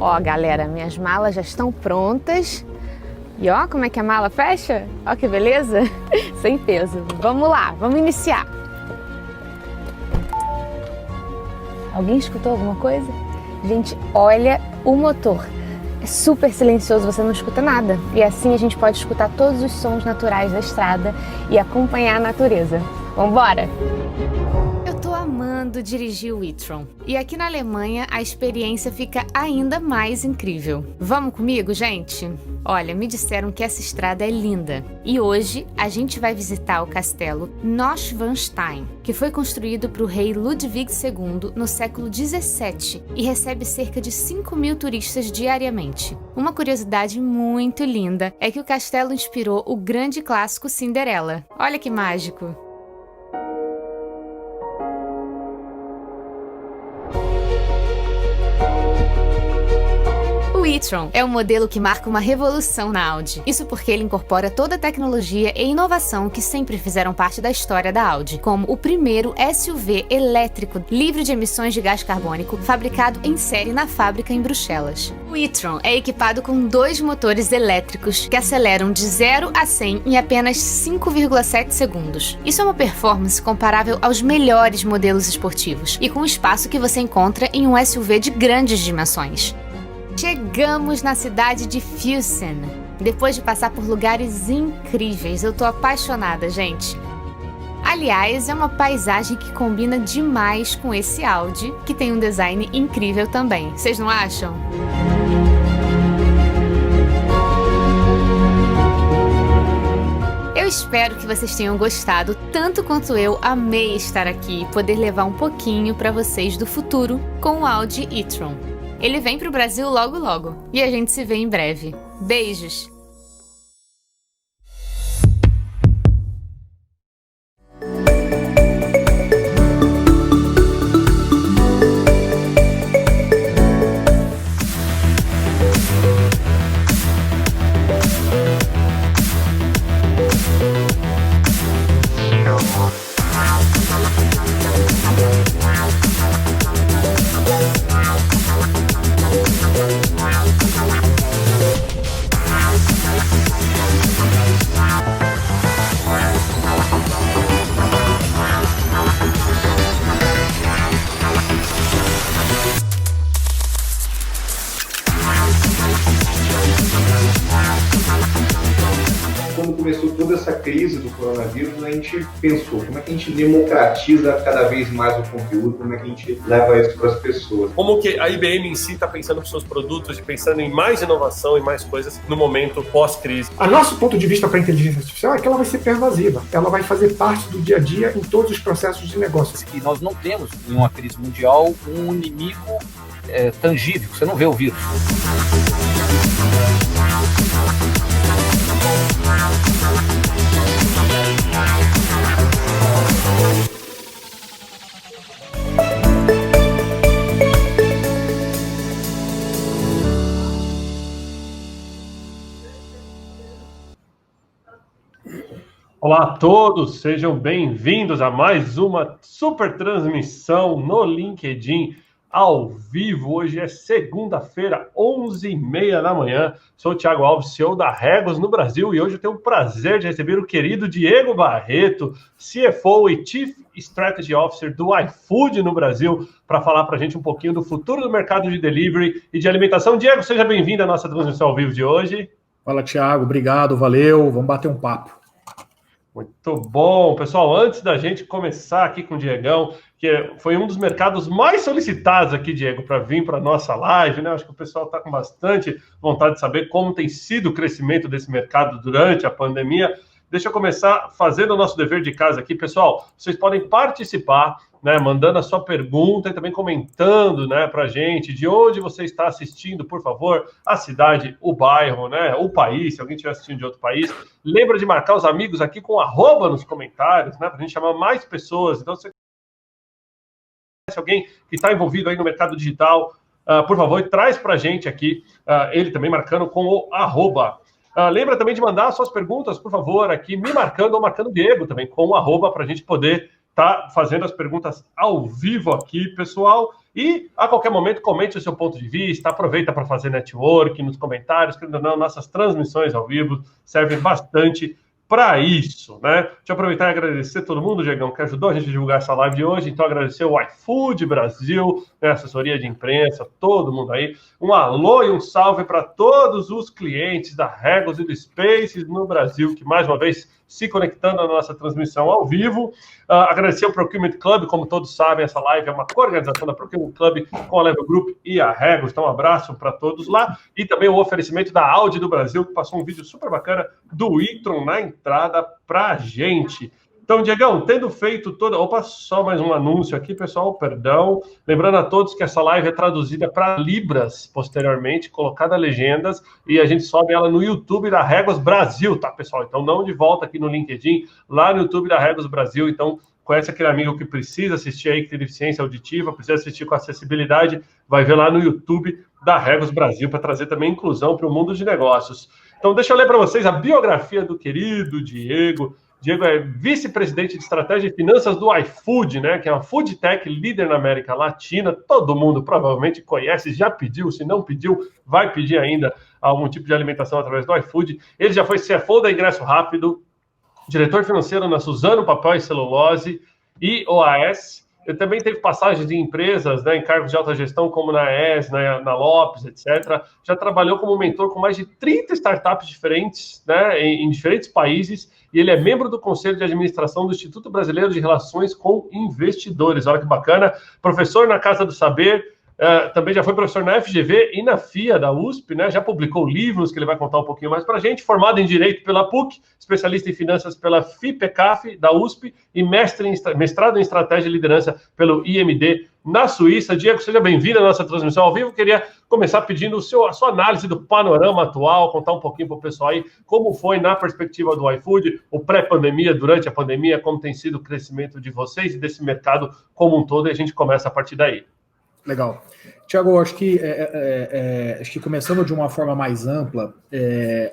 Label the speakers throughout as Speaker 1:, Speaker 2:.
Speaker 1: Ó, galera, minhas malas já estão prontas. E ó, como é que a mala fecha? Ó que beleza! Sem peso. Vamos lá, vamos iniciar. Alguém escutou alguma coisa? Gente, olha o motor. É super silencioso, você não escuta nada. E assim a gente pode escutar todos os sons naturais da estrada e acompanhar a natureza. Vambora! Eu tô amando dirigir o e-tron. E aqui na Alemanha a experiência fica ainda mais incrível. Vamos comigo, gente? Olha, me disseram que essa estrada é linda. E hoje a gente vai visitar o castelo Neuschwanstein, que foi construído para o rei Ludwig II no século 17 e recebe cerca de 5.000 turistas diariamente. Uma curiosidade muito linda é que o castelo inspirou o grande clássico Cinderela. Olha que mágico! O e-tron é um modelo que marca uma revolução na Audi. Isso porque ele incorpora toda a tecnologia e inovação que sempre fizeram parte da história da Audi, como o primeiro SUV elétrico livre de emissões de gás carbônico, fabricado em série na fábrica em Bruxelas. O e-tron é equipado com 2 motores elétricos que aceleram de 0 a 100 em apenas 5,7 segundos. Isso é uma performance comparável aos melhores modelos esportivos e com o espaço que você encontra em um SUV de grandes dimensões. Chegamos na cidade de Füssen. Depois de passar por lugares incríveis, eu tô apaixonada, gente. Aliás, é uma paisagem que combina demais com esse Audi, que tem um design incrível também. Vocês não acham? Eu espero que vocês tenham gostado, tanto quanto eu amei estar aqui e poder levar um pouquinho para vocês do futuro com o Audi e-tron. Ele vem para o Brasil logo logo e a gente se vê em breve. Beijos!
Speaker 2: Quando começou toda essa crise do coronavírus, a gente pensou como é que a gente democratiza cada vez mais o conteúdo, como é que a gente leva isso para as pessoas.
Speaker 3: Como que a IBM em si está pensando nos seus produtos e pensando em mais inovação e mais coisas no momento pós-crise.
Speaker 4: A nosso ponto de vista para a inteligência artificial é que ela vai ser pervasiva, ela vai fazer parte do dia a dia em todos os processos de negócio.
Speaker 5: E nós não temos, em uma crise mundial, um inimigo tangível, você não vê o vírus.
Speaker 3: Olá a todos, sejam bem-vindos a mais uma super transmissão no LinkedIn ao vivo. Hoje é segunda-feira, 11h30 da manhã. Sou o Thiago Alves, CEO da Regos no Brasil, e hoje eu tenho o prazer de receber o querido Diego Barreto, CFO e Chief Strategy Officer do iFood no Brasil, para falar para a gente um pouquinho do futuro do mercado de delivery e de alimentação. Diego, seja bem-vindo à nossa transmissão ao vivo de hoje.
Speaker 4: Fala, Thiago, obrigado, valeu, vamos bater um papo.
Speaker 3: Muito bom, pessoal. Antes da gente começar aqui com o Diegão, que foi um dos mercados mais solicitados aqui, Diego, para vir para a nossa live, né? Acho que o pessoal está com bastante vontade de saber como tem sido o crescimento desse mercado durante a pandemia. Deixa eu começar fazendo o nosso dever de casa aqui. Pessoal, vocês podem participar, né, mandando a sua pergunta e também comentando, né, para a gente de onde você está assistindo, por favor, a cidade, o bairro, né, o país, se alguém estiver assistindo de outro país. Lembra de marcar os amigos aqui com @ nos comentários, né, para a gente chamar mais pessoas. Então, se alguém que está envolvido aí no mercado digital, por favor, traz para a gente aqui, ele também marcando com o @. Lembra também de mandar suas perguntas, por favor, aqui me marcando ou marcando o Diego também com o @ para a gente poder tá fazendo as perguntas ao vivo aqui, pessoal. E a qualquer momento comente o seu ponto de vista, aproveita para fazer network nos comentários, querendo ou não, nossas transmissões ao vivo servem bastante para isso, né? Deixa eu aproveitar e agradecer todo mundo, Diegão, que ajudou a gente a divulgar essa live de hoje. Então, agradecer o iFood Brasil, né, assessoria de imprensa, todo mundo aí. Um alô e um salve para todos os clientes da Regos e do Spaces no Brasil, que mais uma vez se conectando à nossa transmissão ao vivo. Agradecer ao Procurement Club, como todos sabem, essa live é uma co-organização da Procurement Club com a Level Group e a Regos. Então, um abraço para todos lá. E também o oferecimento da Audi do Brasil, que passou um vídeo super bacana do e-tron na entrada para a gente. Então, Diegão, tendo feito toda... Opa, só mais um anúncio aqui, pessoal, perdão. Lembrando a todos que essa live é traduzida para Libras, posteriormente, colocada legendas, e a gente sobe ela no YouTube da Regos Brasil, tá, pessoal? Então, não de volta aqui no LinkedIn, lá no YouTube da Regos Brasil. Então, conhece aquele amigo que precisa assistir aí, que tem deficiência auditiva, precisa assistir com acessibilidade, vai ver lá no YouTube da Regos Brasil, para trazer também inclusão para o mundo de negócios. Então, deixa eu ler para vocês a biografia do querido Diego. Diego é vice-presidente de estratégia e finanças do iFood, né? Que é uma food tech líder na América Latina. Todo mundo provavelmente conhece, já pediu. Se não pediu, vai pedir ainda algum tipo de alimentação através do iFood. Ele já foi CFO da Ingresso Rápido, diretor financeiro na Suzano Papel e Celulose e OAS. Ele também teve passagens em empresas, né, em cargos de alta gestão, como na ES, na Lopes, etc. Já trabalhou como mentor com mais de 30 startups diferentes, né, em diferentes países, e ele é membro do Conselho de Administração do Instituto Brasileiro de Relações com Investidores. Olha que bacana. Professor na Casa do Saber, também já foi professor na FGV e na FIA da USP, né? Já publicou livros que ele vai contar um pouquinho mais para a gente. Formado em Direito pela PUC, especialista em Finanças pela FIPECAF da USP e mestrado em Estratégia e Liderança pelo IMD na Suíça. Diego, seja bem-vindo à nossa transmissão ao vivo. Queria começar pedindo a sua análise do panorama atual, contar um pouquinho para o pessoal aí como foi na perspectiva do iFood, o pré-pandemia, durante a pandemia, como tem sido o crescimento de vocês e desse mercado como um todo, e a gente começa a partir daí.
Speaker 6: Legal. Tiago, acho que começando de uma forma mais ampla,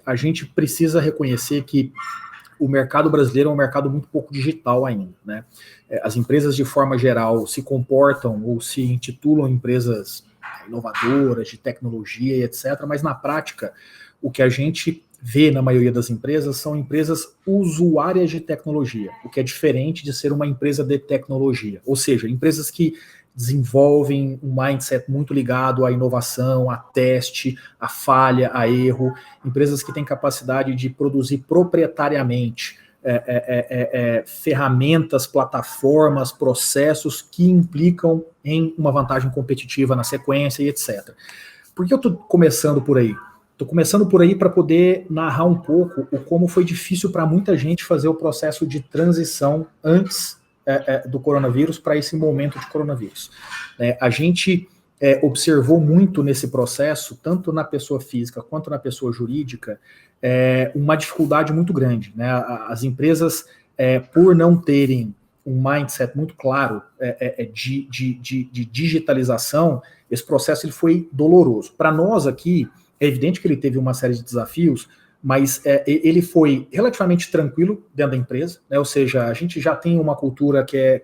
Speaker 6: a gente precisa reconhecer que o mercado brasileiro é um mercado muito pouco digital ainda, né? As empresas, de forma geral, se comportam ou se intitulam empresas inovadoras, de tecnologia e etc., mas na prática, o que a gente vê na maioria das empresas são empresas usuárias de tecnologia, o que é diferente de ser uma empresa de tecnologia, ou seja, empresas que desenvolvem um mindset muito ligado à inovação, a teste, a falha, a erro, empresas que têm capacidade de produzir proprietariamente ferramentas, plataformas, processos que implicam em uma vantagem competitiva na sequência e etc. Por que eu estou começando por aí? Estou começando por aí para poder narrar um pouco o como foi difícil para muita gente fazer o processo de transição antes do coronavírus para esse momento de coronavírus. A gente observou muito nesse processo, tanto na pessoa física quanto na pessoa jurídica, uma dificuldade muito grande, né? As empresas, por não terem um mindset muito claro de digitalização, esse processo ele foi doloroso. Para nós aqui, é evidente que ele teve uma série de desafios, mas ele foi relativamente tranquilo dentro da empresa, né? Ou seja, a gente já tem uma cultura que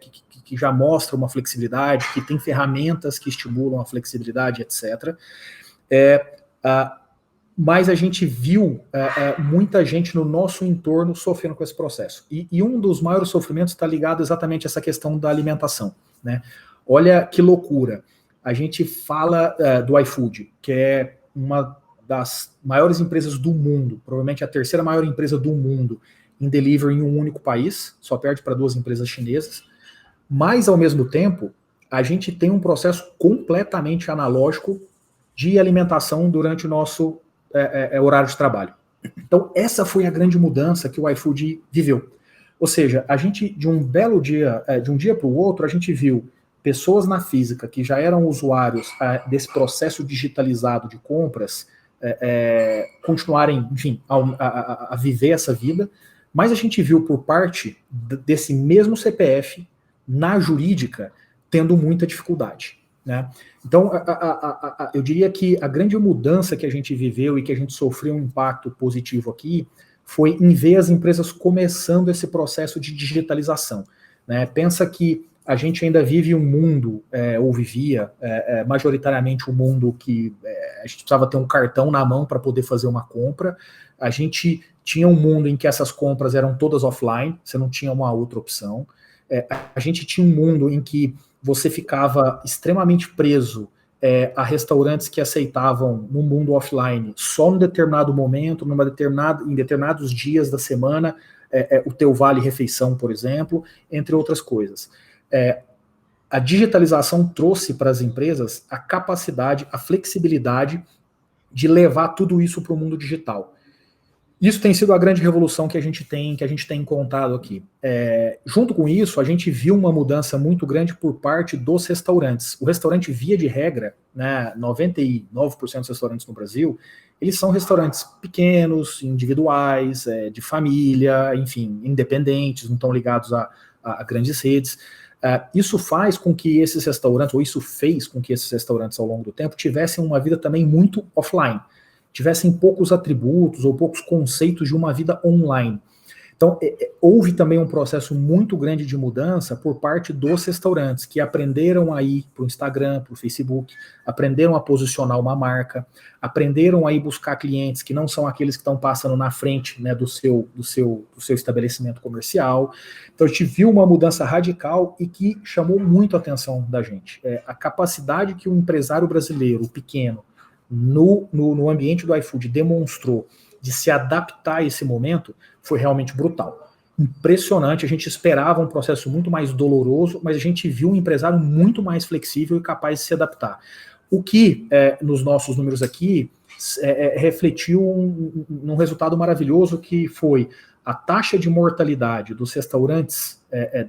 Speaker 6: já mostra uma flexibilidade, que tem ferramentas que estimulam a flexibilidade, etc. Mas a gente viu muita gente no nosso entorno sofrendo com esse processo. E um dos maiores sofrimentos está ligado exatamente a essa questão da alimentação, né? Olha que loucura. A gente fala do iFood, que é uma das maiores empresas do mundo, provavelmente a terceira maior empresa do mundo em delivery em um único país, só perde para 2 empresas chinesas, mas ao mesmo tempo a gente tem um processo completamente analógico de alimentação durante o nosso horário de trabalho. Então essa foi a grande mudança que o iFood viveu. Ou seja, a gente de um belo dia, de um dia para o outro, a gente viu pessoas na física que já eram usuários desse processo digitalizado de compras, continuarem, enfim, a viver essa vida, mas a gente viu por parte desse mesmo CPF, na jurídica, tendo muita dificuldade, né? Então, eu diria que a grande mudança que a gente viveu e que a gente sofreu um impacto positivo aqui foi em ver as empresas começando esse processo de digitalização. né? Pensa que a gente ainda vive um mundo, ou vivia, majoritariamente um mundo que a gente precisava ter um cartão na mão para poder fazer uma compra. A gente tinha um mundo em que essas compras eram todas offline, você não tinha uma outra opção. A gente tinha um mundo em que você ficava extremamente preso a restaurantes que aceitavam no mundo offline só num determinado momento, em determinados dias da semana, o teu vale-refeição, por exemplo, entre outras coisas. A digitalização trouxe para as empresas a capacidade, a flexibilidade de levar tudo isso para o mundo digital. Isso tem sido a grande revolução que a gente tem encontrado aqui. Junto com isso, a gente viu uma mudança muito grande por parte dos restaurantes. O restaurante, via de regra, né, 99% dos restaurantes no Brasil, eles são restaurantes pequenos, individuais, de família, enfim, independentes, não estão ligados a grandes redes. Isso faz com que esses restaurantes, ou isso fez com que esses restaurantes ao longo do tempo tivessem uma vida também muito offline, tivessem poucos atributos ou poucos conceitos de uma vida online. Então, houve também um processo muito grande de mudança por parte dos restaurantes, que aprenderam a ir para o Instagram, para o Facebook, aprenderam a posicionar uma marca, aprenderam a ir buscar clientes que não são aqueles que estão passando na frente, né, do seu estabelecimento comercial. Então, a gente viu uma mudança radical e que chamou muito a atenção da gente. A capacidade que o empresário brasileiro, o pequeno, no ambiente do iFood demonstrou de se adaptar a esse momento foi realmente brutal. Impressionante, a gente esperava um processo muito mais doloroso, mas a gente viu um empresário muito mais flexível e capaz de se adaptar. O que, nos nossos números aqui, refletiu num resultado maravilhoso, que foi a taxa de mortalidade dos restaurantes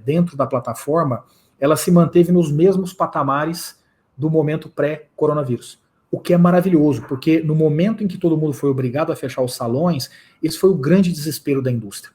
Speaker 6: dentro da plataforma, ela se manteve nos mesmos patamares do momento pré-coronavírus. O que é maravilhoso, porque no momento em que todo mundo foi obrigado a fechar os salões, esse foi o grande desespero da indústria.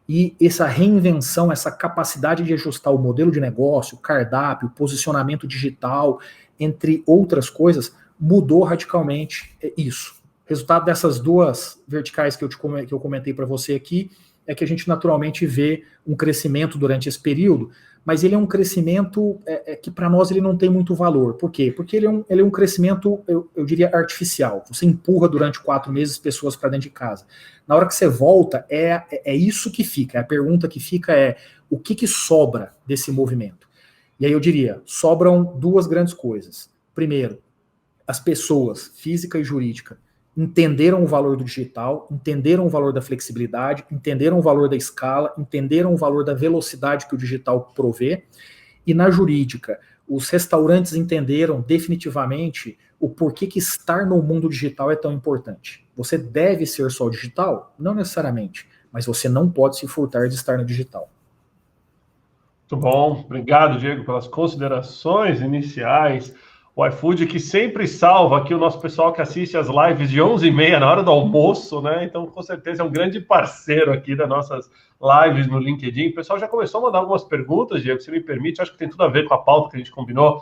Speaker 6: E essa reinvenção, essa capacidade de ajustar o modelo de negócio, o cardápio, o posicionamento digital, entre outras coisas, mudou radicalmente isso. Resultado dessas duas verticais que eu comentei para você aqui, é que a gente naturalmente vê um crescimento durante esse período, mas ele é um crescimento que para nós ele não tem muito valor. Por quê? Porque ele é um crescimento, eu diria, artificial. Você empurra durante 4 meses pessoas para dentro de casa. Na hora que você volta, é isso que fica. A pergunta que fica é, o que sobra desse movimento? E aí eu diria, sobram 2 grandes coisas. Primeiro, as pessoas, física e jurídica, entenderam o valor do digital, entenderam o valor da flexibilidade, entenderam o valor da escala, entenderam o valor da velocidade que o digital provê, e na jurídica, os restaurantes entenderam definitivamente o porquê que estar no mundo digital é tão importante. Você deve ser só digital? Não necessariamente, mas você não pode se furtar de estar no digital.
Speaker 3: Muito bom, obrigado, Diego, pelas considerações iniciais. O iFood que sempre salva aqui o nosso pessoal que assiste as lives de 11h30 na hora do almoço, né? Então, com certeza, é um grande parceiro aqui das nossas lives no LinkedIn. O pessoal já começou a mandar algumas perguntas, Diego, se me permite, acho que tem tudo a ver com a pauta que a gente combinou.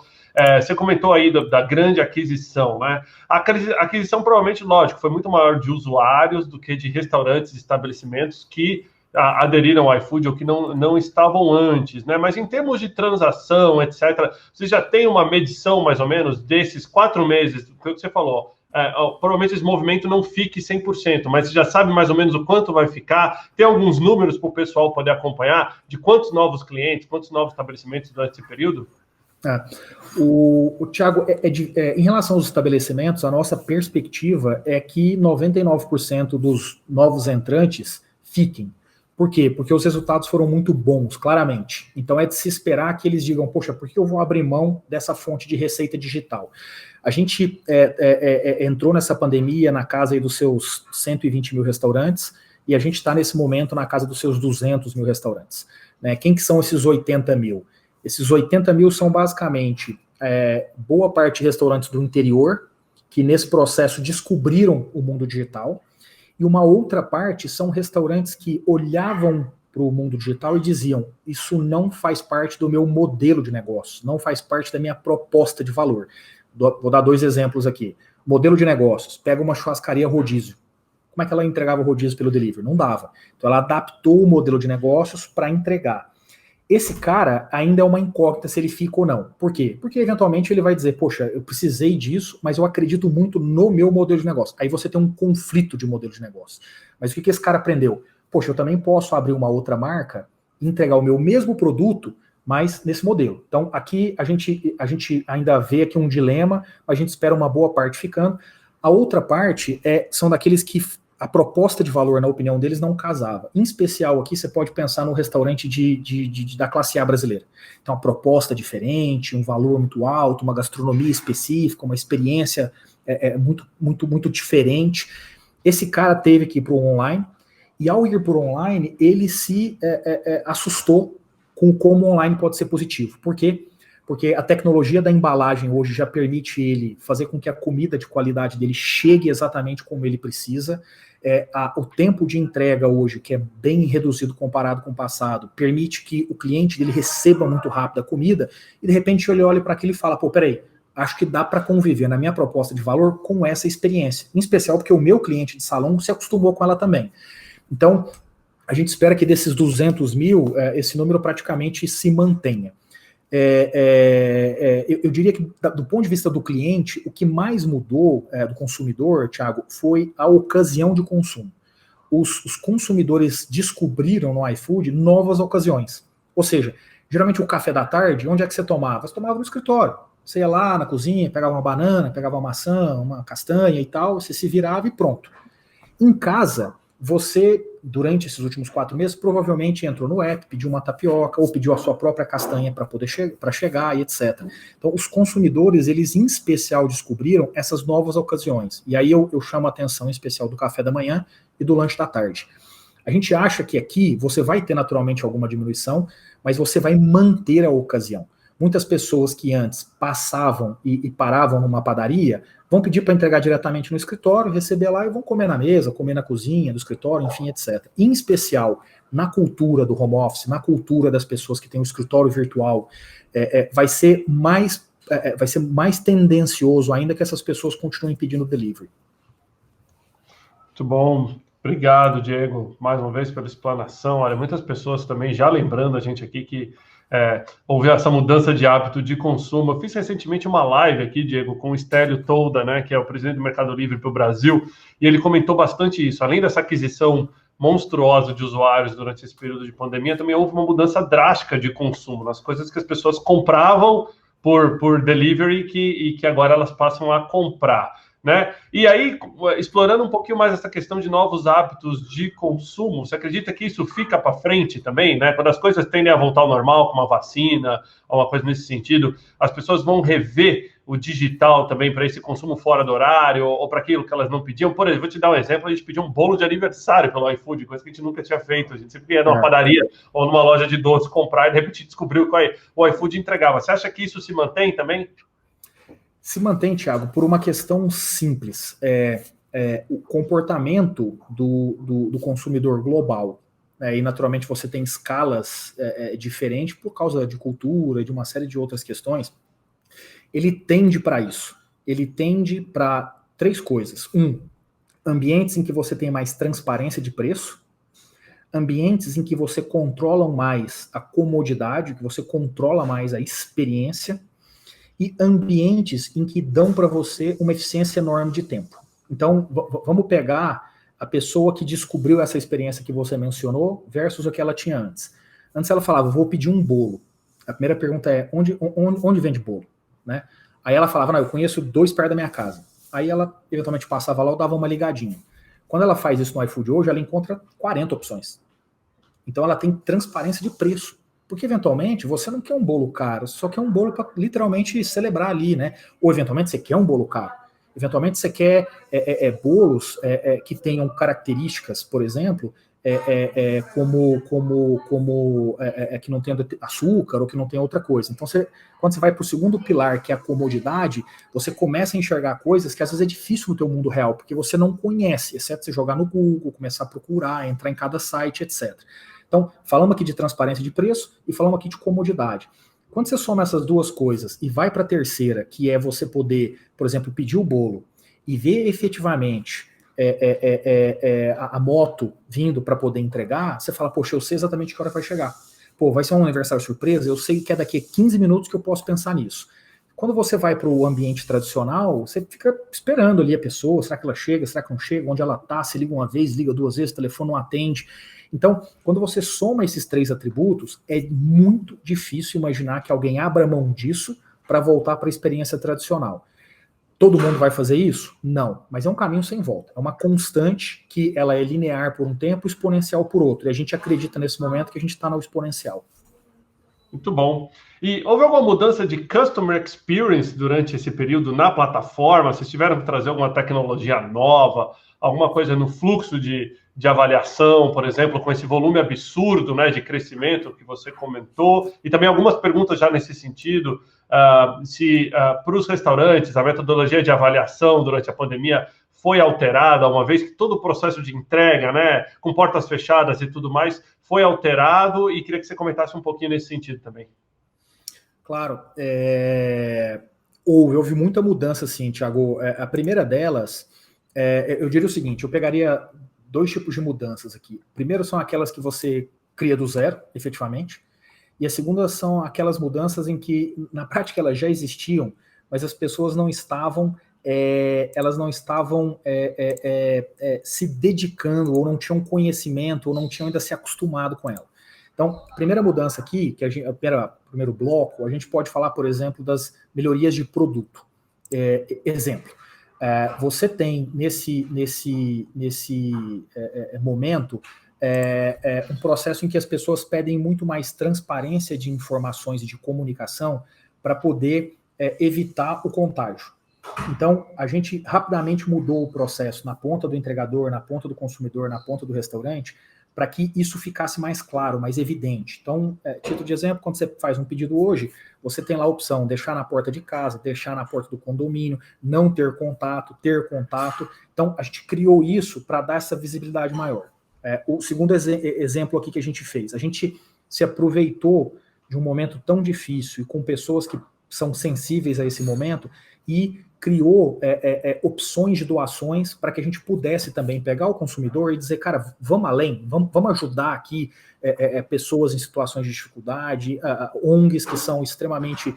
Speaker 3: Você comentou aí da grande aquisição, né? A aquisição, provavelmente, lógico, foi muito maior de usuários do que de restaurantes e estabelecimentos que aderiram ao iFood ou que não estavam antes, né? Mas em termos de transação, etc., você já tem uma medição, mais ou menos, desses 4 meses, que você falou, provavelmente esse movimento não fique 100%, mas você já sabe mais ou menos o quanto vai ficar, tem alguns números para o pessoal poder acompanhar de quantos novos clientes, quantos novos estabelecimentos durante esse período?
Speaker 6: Thiago, em relação aos estabelecimentos, a nossa perspectiva é que 99% dos novos entrantes fiquem. Por quê? Porque os resultados foram muito bons, claramente. Então é de se esperar que eles digam, poxa, por que eu vou abrir mão dessa fonte de receita digital? A gente entrou nessa pandemia na casa aí dos seus 120 mil restaurantes e a gente está nesse momento na casa dos seus 200 mil restaurantes. Né? Quem que são esses 80 mil? Esses 80 mil são basicamente boa parte de restaurantes do interior que nesse processo descobriram o mundo digital. E uma outra parte são restaurantes que olhavam para o mundo digital e diziam, isso não faz parte do meu modelo de negócio, não faz parte da minha proposta de valor. Vou dar 2 exemplos aqui. Modelo de negócios, pega uma churrascaria rodízio. Como é que ela entregava rodízio pelo delivery? Não dava. Então ela adaptou o modelo de negócios para entregar. esse cara ainda é uma incógnita se ele fica ou não. Por quê? Porque eventualmente ele vai dizer, poxa, eu precisei disso, mas eu acredito muito no meu modelo de negócio. Aí você tem um conflito de modelo de negócio. Mas o que esse cara aprendeu? Poxa, eu também posso abrir uma outra marca e entregar o meu mesmo produto, mas nesse modelo. Então aqui a gente ainda vê aqui um dilema, a gente espera uma boa parte ficando. A outra parte são daqueles que a proposta de valor, na opinião deles, não casava. Em especial aqui, você pode pensar no restaurante da classe A brasileira. Então, uma proposta diferente, um valor muito alto, uma gastronomia específica, uma experiência muito diferente. Esse cara teve que ir para o online, e ao ir para o online, ele se assustou com como o online pode ser positivo. Por quê? Porque a tecnologia da embalagem hoje já permite ele fazer com que a comida de qualidade dele chegue exatamente como ele precisa. O tempo de entrega hoje, que é bem reduzido comparado com o passado, permite que o cliente dele receba muito rápido a comida, e de repente ele olha para aquilo e fala, pô, peraí, acho que dá para conviver na minha proposta de valor com essa experiência, em especial porque o meu cliente de salão se acostumou com ela também. Então, a gente espera que desses 200 mil, esse número praticamente se mantenha. Eu diria que, do ponto de vista do cliente, o que mais mudou do consumidor, Thiago, foi a ocasião de consumo. Os consumidores descobriram no iFood novas ocasiões. Ou seja, geralmente o café da tarde, onde é que você tomava? Você tomava no escritório. Você ia lá na cozinha, pegava uma banana, pegava uma maçã, uma castanha e tal, você se virava e pronto. Em casa, você, durante esses últimos 4 meses, provavelmente entrou no app, pediu uma tapioca, ou pediu a sua própria castanha para poder chegar e etc. Então, os consumidores, eles em especial descobriram essas novas ocasiões. E aí eu chamo a atenção em especial do café da manhã e do lanche da tarde. A gente acha que aqui você vai ter naturalmente alguma diminuição, mas você vai manter a ocasião. Muitas pessoas que antes passavam e paravam numa padaria vão pedir para entregar diretamente no escritório, receber lá e vão comer na mesa, comer na cozinha do escritório, enfim, etc. Em especial, na cultura do home office, na cultura das pessoas que têm o escritório virtual, vai ser mais tendencioso ainda que essas pessoas continuem pedindo delivery.
Speaker 3: Muito bom. Obrigado, Diego, mais uma vez pela explanação. Olha, muitas pessoas também já lembrando a gente aqui que houve essa mudança de hábito de consumo. Eu fiz recentemente uma live aqui, Diego, com o Stélio Tolda, né, que é o presidente do Mercado Livre para o Brasil, e ele comentou bastante isso. Além dessa aquisição monstruosa de usuários durante esse período de pandemia, também houve uma mudança drástica de consumo nas coisas que as pessoas compravam por delivery e que agora elas passam a comprar, né? E aí, explorando um pouquinho mais essa questão de novos hábitos de consumo, você acredita que isso fica para frente também, né? Quando as coisas tendem a voltar ao normal, com uma vacina, ou uma coisa nesse sentido, as pessoas vão rever o digital também para esse consumo fora do horário, ou para aquilo que elas não pediam. Por exemplo, vou te dar um exemplo, a gente pediu um bolo de aniversário pelo iFood, coisa que a gente nunca tinha feito. A gente sempre ia numa padaria ou numa loja de doce comprar e de repente descobriu que o iFood entregava. Você acha que isso se mantém também?
Speaker 6: Se mantém, Thiago, por uma questão simples. O comportamento do consumidor global, e naturalmente você tem escalas diferentes por causa de cultura e de uma série de outras questões, ele tende para isso. Ele tende para 3 coisas. Ambientes em que você tem mais transparência de preço, ambientes em que você controla mais a comodidade, que você controla mais a experiência, e ambientes em que dão para você uma eficiência enorme de tempo. Então, vamos pegar a pessoa que descobriu essa experiência que você mencionou versus o que ela tinha antes. Antes ela falava, vou pedir um bolo. A primeira pergunta é, onde vende bolo? Né? Aí ela falava, eu conheço 2 perto da minha casa. Aí ela eventualmente passava lá ou dava uma ligadinha. Quando ela faz isso no iFood hoje, ela encontra 40 opções. Então ela tem transparência de preço. Porque, eventualmente, você não quer um bolo caro, você só quer um bolo para literalmente celebrar ali, né? Ou, eventualmente, você quer um bolo caro. Eventualmente, você quer bolos que tenham características, por exemplo, que não tenha açúcar ou que não tenha outra coisa. Então, quando você vai para o segundo pilar, que é a comodidade, você começa a enxergar coisas que, às vezes, é difícil no teu mundo real, porque você não conhece, exceto você jogar no Google, começar a procurar, entrar em cada site, etc. Então, falamos aqui de transparência de preço e falamos aqui de comodidade. Quando você soma essas 2 coisas e vai para a terceira, que é você poder, por exemplo, pedir o bolo e ver efetivamente a moto vindo para poder entregar, você fala, poxa, eu sei exatamente que hora vai chegar. pô, vai ser um aniversário surpresa, eu sei que é daqui a 15 minutos que eu posso pensar nisso. Quando você vai para o ambiente tradicional, você fica esperando ali a pessoa, será que ela chega, será que não chega, onde ela está, se liga uma vez, liga duas vezes, o telefone não atende. Então, quando você soma esses 3 atributos, é muito difícil imaginar que alguém abra mão disso para voltar para a experiência tradicional. Todo mundo vai fazer isso? Não, mas é um caminho sem volta. É uma constante que ela é linear por um tempo, exponencial por outro. E a gente acredita nesse momento que a gente está no exponencial.
Speaker 3: Muito bom. E houve alguma mudança de customer experience durante esse período na plataforma? Vocês tiveram que trazer alguma tecnologia nova, alguma coisa no fluxo de avaliação, por exemplo, com esse volume absurdo, né, de crescimento que você comentou? E também algumas perguntas já nesse sentido, para os restaurantes, a metodologia de avaliação durante a pandemia foi alterada, uma vez que todo o processo de entrega, né, com portas fechadas e tudo mais, foi alterado, e queria que você comentasse um pouquinho nesse sentido também.
Speaker 6: Claro, houve muita mudança, sim, Thiago. A primeira delas, eu diria o seguinte, eu pegaria 2 tipos de mudanças aqui. Primeiro são aquelas que você cria do zero, efetivamente, e a segunda são aquelas mudanças em que, na prática, elas já existiam, mas as pessoas não estavam se dedicando, ou não tinham conhecimento, ou não tinham ainda se acostumado com ela. Então, a primeira mudança aqui, primeiro bloco, a gente pode falar, por exemplo, das melhorias de produto. Exemplo, você tem nesse momento um processo em que as pessoas pedem muito mais transparência de informações e de comunicação para poder evitar o contágio. Então, a gente rapidamente mudou o processo na ponta do entregador, na ponta do consumidor, na ponta do restaurante, para que isso ficasse mais claro, mais evidente. Então, título de exemplo, quando você faz um pedido hoje, você tem lá a opção deixar na porta de casa, deixar na porta do condomínio, não ter contato, ter contato. Então, a gente criou isso para dar essa visibilidade maior. O segundo exemplo aqui que a gente fez, a gente se aproveitou de um momento tão difícil e com pessoas que são sensíveis a esse momento e criou opções de doações para que a gente pudesse também pegar o consumidor e dizer, cara, vamos além, vamos ajudar aqui pessoas em situações de dificuldade, ONGs que são extremamente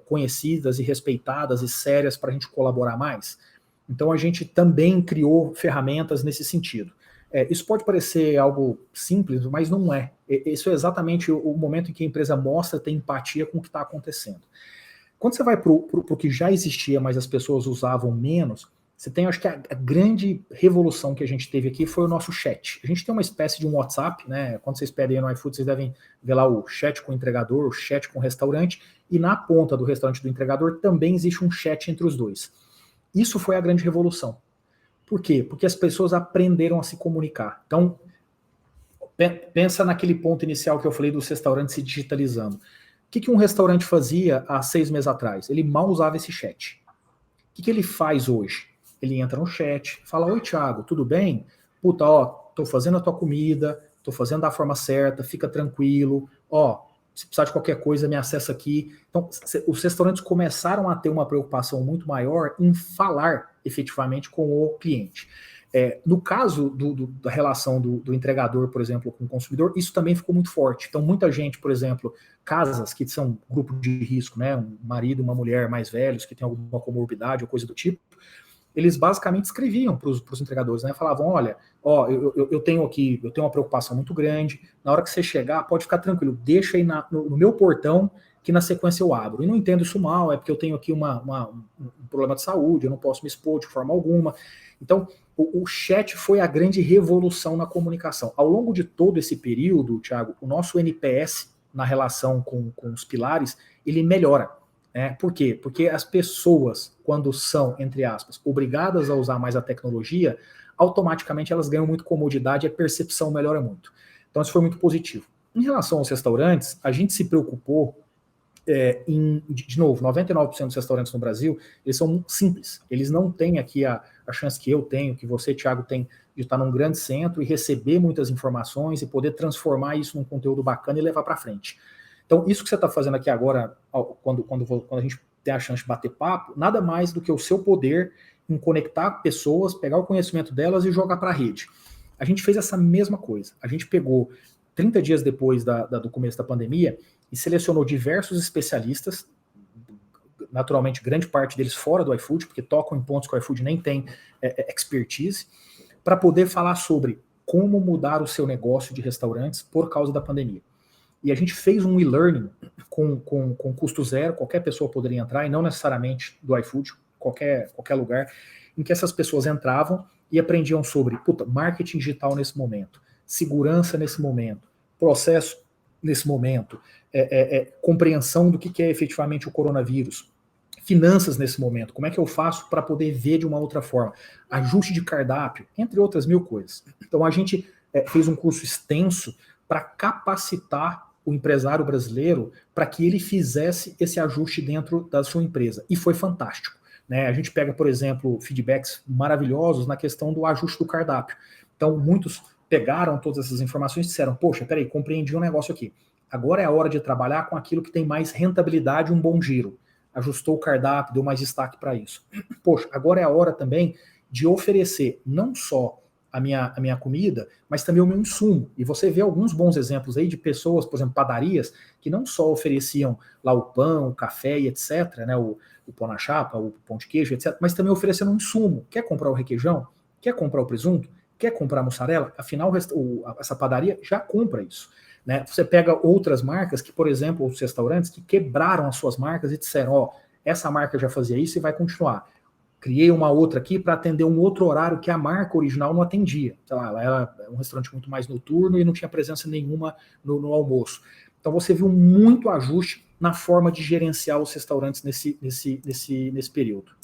Speaker 6: conhecidas e respeitadas e sérias para a gente colaborar mais. Então a gente também criou ferramentas nesse sentido. Isso pode parecer algo simples, mas não é. Isso é exatamente o momento em que a empresa mostra ter empatia com o que está acontecendo. Quando você vai para o que já existia, mas as pessoas usavam menos, você tem, acho que a grande revolução que a gente teve aqui foi o nosso chat. A gente tem uma espécie de um WhatsApp, né? Quando vocês pedem no iFood, vocês devem ver lá o chat com o entregador, o chat com o restaurante, e na ponta do restaurante do entregador também existe um chat entre os dois. Isso foi a grande revolução. Por quê? Porque as pessoas aprenderam a se comunicar. Então, pensa naquele ponto inicial que eu falei dos restaurantes se digitalizando. O que um restaurante fazia há 6 meses atrás? Ele mal usava esse chat. O que ele faz hoje? Ele entra no chat, fala, oi Thiago, tudo bem? Puta, tô fazendo a tua comida, tô fazendo da forma certa, fica tranquilo, se precisar de qualquer coisa, me acessa aqui. Então, os restaurantes começaram a ter uma preocupação muito maior em falar efetivamente com o cliente. No caso da relação do entregador, por exemplo, com o consumidor, isso também ficou muito forte. Então, muita gente, por exemplo, casas que são grupo de risco, né, um marido, uma mulher mais velhos, que tem alguma comorbidade ou coisa do tipo, eles basicamente escreviam para os entregadores, né, falavam, olha, eu tenho uma preocupação muito grande, na hora que você chegar, pode ficar tranquilo, deixa aí no meu portão, que na sequência eu abro. E não entendo isso mal, é porque eu tenho aqui um problema de saúde, eu não posso me expor de forma alguma. Então, o chat foi a grande revolução na comunicação. Ao longo de todo esse período, Thiago, o nosso NPS na relação com os pilares, ele melhora. Por quê? Porque as pessoas, quando são, entre aspas, obrigadas a usar mais a tecnologia, automaticamente elas ganham muito comodidade e a percepção melhora muito. Então, isso foi muito positivo. Em relação aos restaurantes, a gente se preocupou de novo, 99% dos restaurantes no Brasil, eles são simples. Eles não têm aqui a chance que eu tenho, que você, Thiago, tem de estar num grande centro e receber muitas informações e poder transformar isso num conteúdo bacana e levar para frente. Então, isso que você está fazendo aqui agora, quando a gente tem a chance de bater papo, nada mais do que o seu poder em conectar pessoas, pegar o conhecimento delas e jogar para a rede. A gente fez essa mesma coisa. A gente pegou 30 dias depois do começo da pandemia e selecionou diversos especialistas, naturalmente grande parte deles fora do iFood, porque tocam em pontos que o iFood nem tem expertise, para poder falar sobre como mudar o seu negócio de restaurantes por causa da pandemia. E a gente fez um e-learning com custo zero, qualquer pessoa poderia entrar, e não necessariamente do iFood, qualquer lugar, em que essas pessoas entravam e aprendiam sobre marketing digital nesse momento, segurança nesse momento, processo nesse momento, compreensão do que é efetivamente o coronavírus, finanças nesse momento, como é que eu faço para poder ver de uma outra forma, ajuste de cardápio, entre outras mil coisas. Então a gente fez um curso extenso para capacitar o empresário brasileiro para que ele fizesse esse ajuste dentro da sua empresa. E foi fantástico. Né? A gente pega, por exemplo, feedbacks maravilhosos na questão do ajuste do cardápio. Então muitos pegaram todas essas informações e disseram, poxa, peraí, compreendi um negócio aqui. Agora é a hora de trabalhar com aquilo que tem mais rentabilidade e um bom giro. Ajustou o cardápio, deu mais destaque para isso. Poxa, agora é a hora também de oferecer não só a minha comida, mas também o meu insumo. E você vê alguns bons exemplos aí de pessoas, por exemplo, padarias, que não só ofereciam lá o pão, o café e etc., né, o pão na chapa, o pão de queijo, etc., mas também oferecendo um insumo. Quer comprar o requeijão? Quer comprar o presunto? Quer comprar a mussarela? Afinal, essa padaria já compra isso. Né? Você pega outras marcas que, por exemplo, os restaurantes que quebraram as suas marcas e disseram, essa marca já fazia isso e vai continuar. Criei uma outra aqui para atender um outro horário que a marca original não atendia. Sei lá, ela era um restaurante muito mais noturno e não tinha presença nenhuma no almoço. Então você viu muito ajuste na forma de gerenciar os restaurantes nesse período.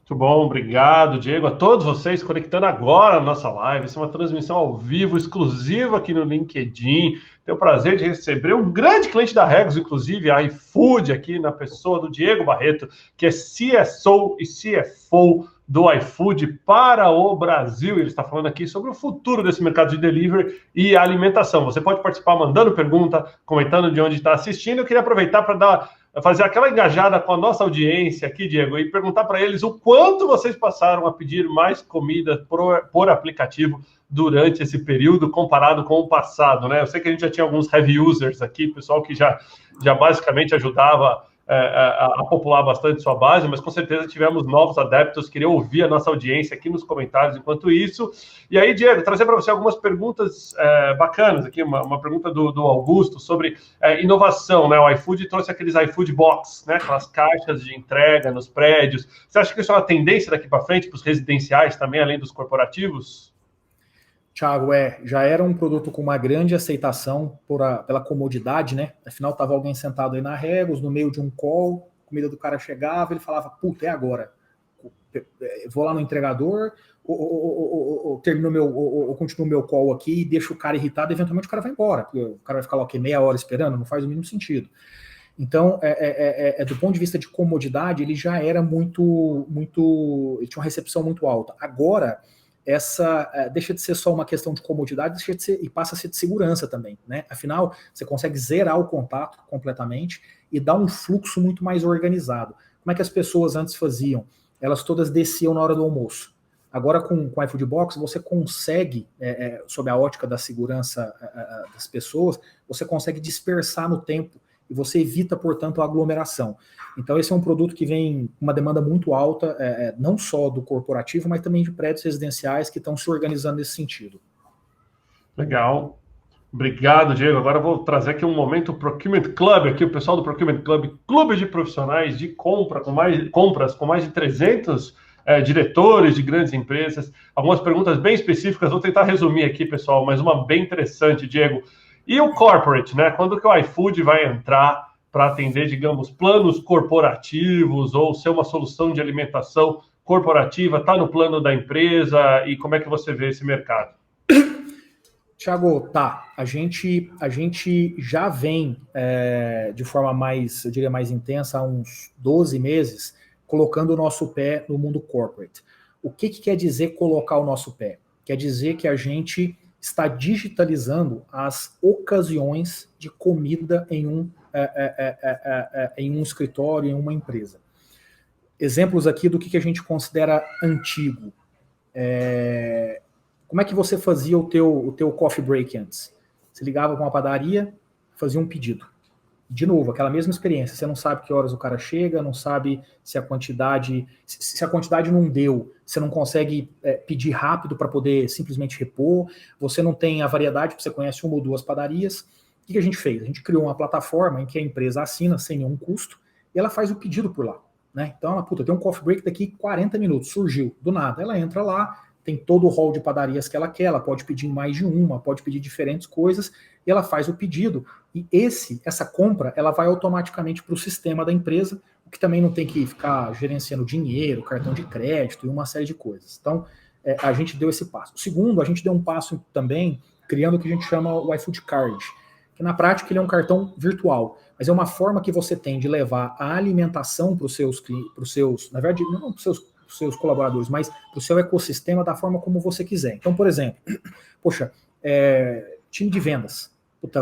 Speaker 3: Muito bom, obrigado, Diego. A todos vocês conectando agora na nossa live. Essa é uma transmissão ao vivo, exclusiva aqui no LinkedIn. Tenho o prazer de receber um grande cliente da Regos, inclusive, a iFood, aqui na pessoa do Diego Barreto, que é CSO e CFO do iFood para o Brasil. Ele está falando aqui sobre o futuro desse mercado de delivery e alimentação. Você pode participar mandando pergunta, comentando de onde está assistindo. Eu queria aproveitar para fazer aquela engajada com a nossa audiência aqui, Diego, e perguntar para eles o quanto vocês passaram a pedir mais comida por aplicativo durante esse período comparado com o passado, né? Eu sei que a gente já tinha alguns heavy users aqui, pessoal que já basicamente ajudava a popular bastante sua base, mas com certeza tivemos novos adeptos. Queria ouvir a nossa audiência aqui nos comentários enquanto isso. E aí, Diego, trazer para você algumas perguntas bacanas aqui, uma pergunta do Augusto sobre inovação, né? O iFood trouxe aqueles iFood Box, né? Aquelas caixas de entrega nos prédios. Você acha que isso é uma tendência daqui para frente para os residenciais também, além dos corporativos?
Speaker 6: Thiago, já era um produto com uma grande aceitação pela comodidade, né? Afinal, estava alguém sentado aí na Regos, no meio de um call, a comida do cara chegava, ele falava, puta, é agora. Vou lá no entregador, ou continuo meu call aqui e deixo o cara irritado, eventualmente o cara vai embora, porque o cara vai ficar lá, meia hora esperando, não faz o mínimo sentido. Então, do ponto de vista de comodidade, ele já era ele tinha uma recepção muito alta. Agora, deixa de ser só uma questão de comodidade, e passa a ser de segurança também, né? Afinal, você consegue zerar o contato completamente e dar um fluxo muito mais organizado. Como é que as pessoas antes faziam? Elas todas desciam na hora do almoço. Agora, com o iFood Box, você consegue, sob a ótica da segurança das pessoas, você consegue dispersar no tempo e você evita, portanto, a aglomeração. Então, esse é um produto que vem com uma demanda muito alta, não só do corporativo, mas também de prédios residenciais que estão se organizando nesse sentido.
Speaker 3: Legal. Obrigado, Diego. Agora eu vou trazer aqui um momento Procurement Club, aqui o pessoal do Procurement Club, clube de profissionais de compras com mais de 300 diretores de grandes empresas. Algumas perguntas bem específicas, vou tentar resumir aqui, pessoal, mas uma bem interessante, Diego. E o corporate, né? Quando que o iFood vai entrar para atender, digamos, planos corporativos ou ser uma solução de alimentação corporativa? Está no plano da empresa? E como é que você vê esse mercado?
Speaker 6: Thiago, a gente já vem de forma mais, eu diria, mais intensa há uns 12 meses, colocando o nosso pé no mundo corporate. O que quer dizer colocar o nosso pé? Quer dizer que a gente está digitalizando as ocasiões de comida em um escritório, em uma empresa. Exemplos aqui do que a gente considera antigo. Como é que você fazia o teu coffee break antes? Você ligava para uma padaria, fazia um pedido. De novo, aquela mesma experiência. Você não sabe que horas o cara chega, não sabe se a quantidade não deu, você não consegue pedir rápido para poder simplesmente repor, você não tem a variedade, porque você conhece uma ou duas padarias. O que a gente fez? A gente criou uma plataforma em que a empresa assina sem nenhum custo e ela faz o pedido por lá. Né? Então, tem um coffee break daqui 40 minutos, surgiu do nada. Ela entra lá, tem todo o hall de padarias que ela quer, ela pode pedir mais de uma, pode pedir diferentes coisas, e ela faz o pedido. E essa compra, ela vai automaticamente para o sistema da empresa, o que também não tem que ficar gerenciando dinheiro, cartão de crédito e uma série de coisas. Então, a gente deu esse passo. O segundo, a gente deu um passo também, criando o que a gente chama o iFood Card, que na prática ele é um cartão virtual, mas é uma forma que você tem de levar a alimentação para os seus, na verdade, não para os seus colaboradores, mas para o seu ecossistema da forma como você quiser. Então, por exemplo, time de vendas.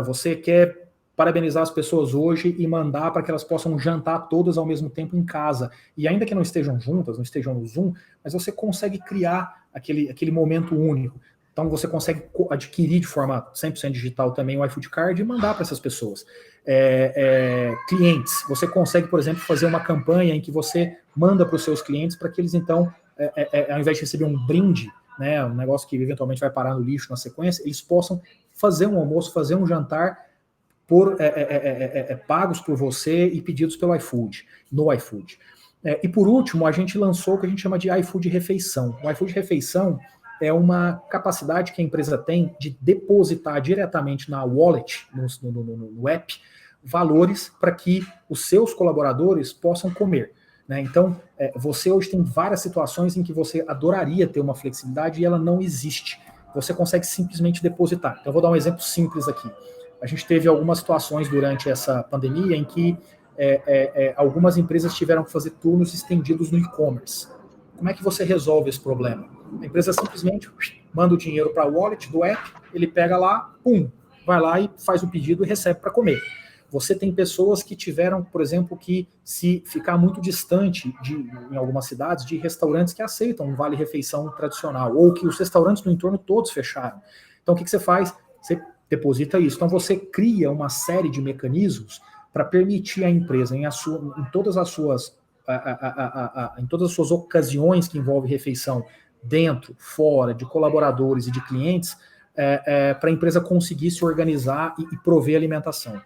Speaker 6: Você quer parabenizar as pessoas hoje e mandar para que elas possam jantar todas ao mesmo tempo em casa. E ainda que não estejam juntas, não estejam no Zoom, mas você consegue criar aquele momento único. Então você consegue adquirir de forma 100% digital também o iFood Card e mandar para essas pessoas. Clientes, você consegue, por exemplo, fazer uma campanha em que você manda para os seus clientes para que eles então, ao invés de receber um brinde, né, um negócio que eventualmente vai parar no lixo na sequência, eles possam fazer um almoço, fazer um jantar pagos por você e pedidos pelo iFood, no iFood. E por último, a gente lançou o que a gente chama de iFood Refeição. O iFood Refeição é uma capacidade que a empresa tem de depositar diretamente na wallet, no app, valores para que os seus colaboradores possam comer. Né? Então, você hoje tem várias situações em que você adoraria ter uma flexibilidade e ela não existe. Você consegue simplesmente depositar. Então, eu vou dar um exemplo simples aqui. A gente teve algumas situações durante essa pandemia em que algumas empresas tiveram que fazer turnos estendidos no e-commerce. Como é que você resolve esse problema? A empresa simplesmente manda o dinheiro para a wallet do app, ele pega lá, vai lá e faz o pedido e recebe para comer. Você tem pessoas que tiveram, por exemplo, que se ficar muito distante em algumas cidades de restaurantes que aceitam um vale-refeição tradicional, ou que os restaurantes no entorno todos fecharam. Então, o que você faz? Você deposita isso. Então, você cria uma série de mecanismos para permitir à empresa, em todas as suas ocasiões que envolvem refeição, dentro, fora, de colaboradores e de clientes, para a empresa conseguir se organizar e prover alimentação.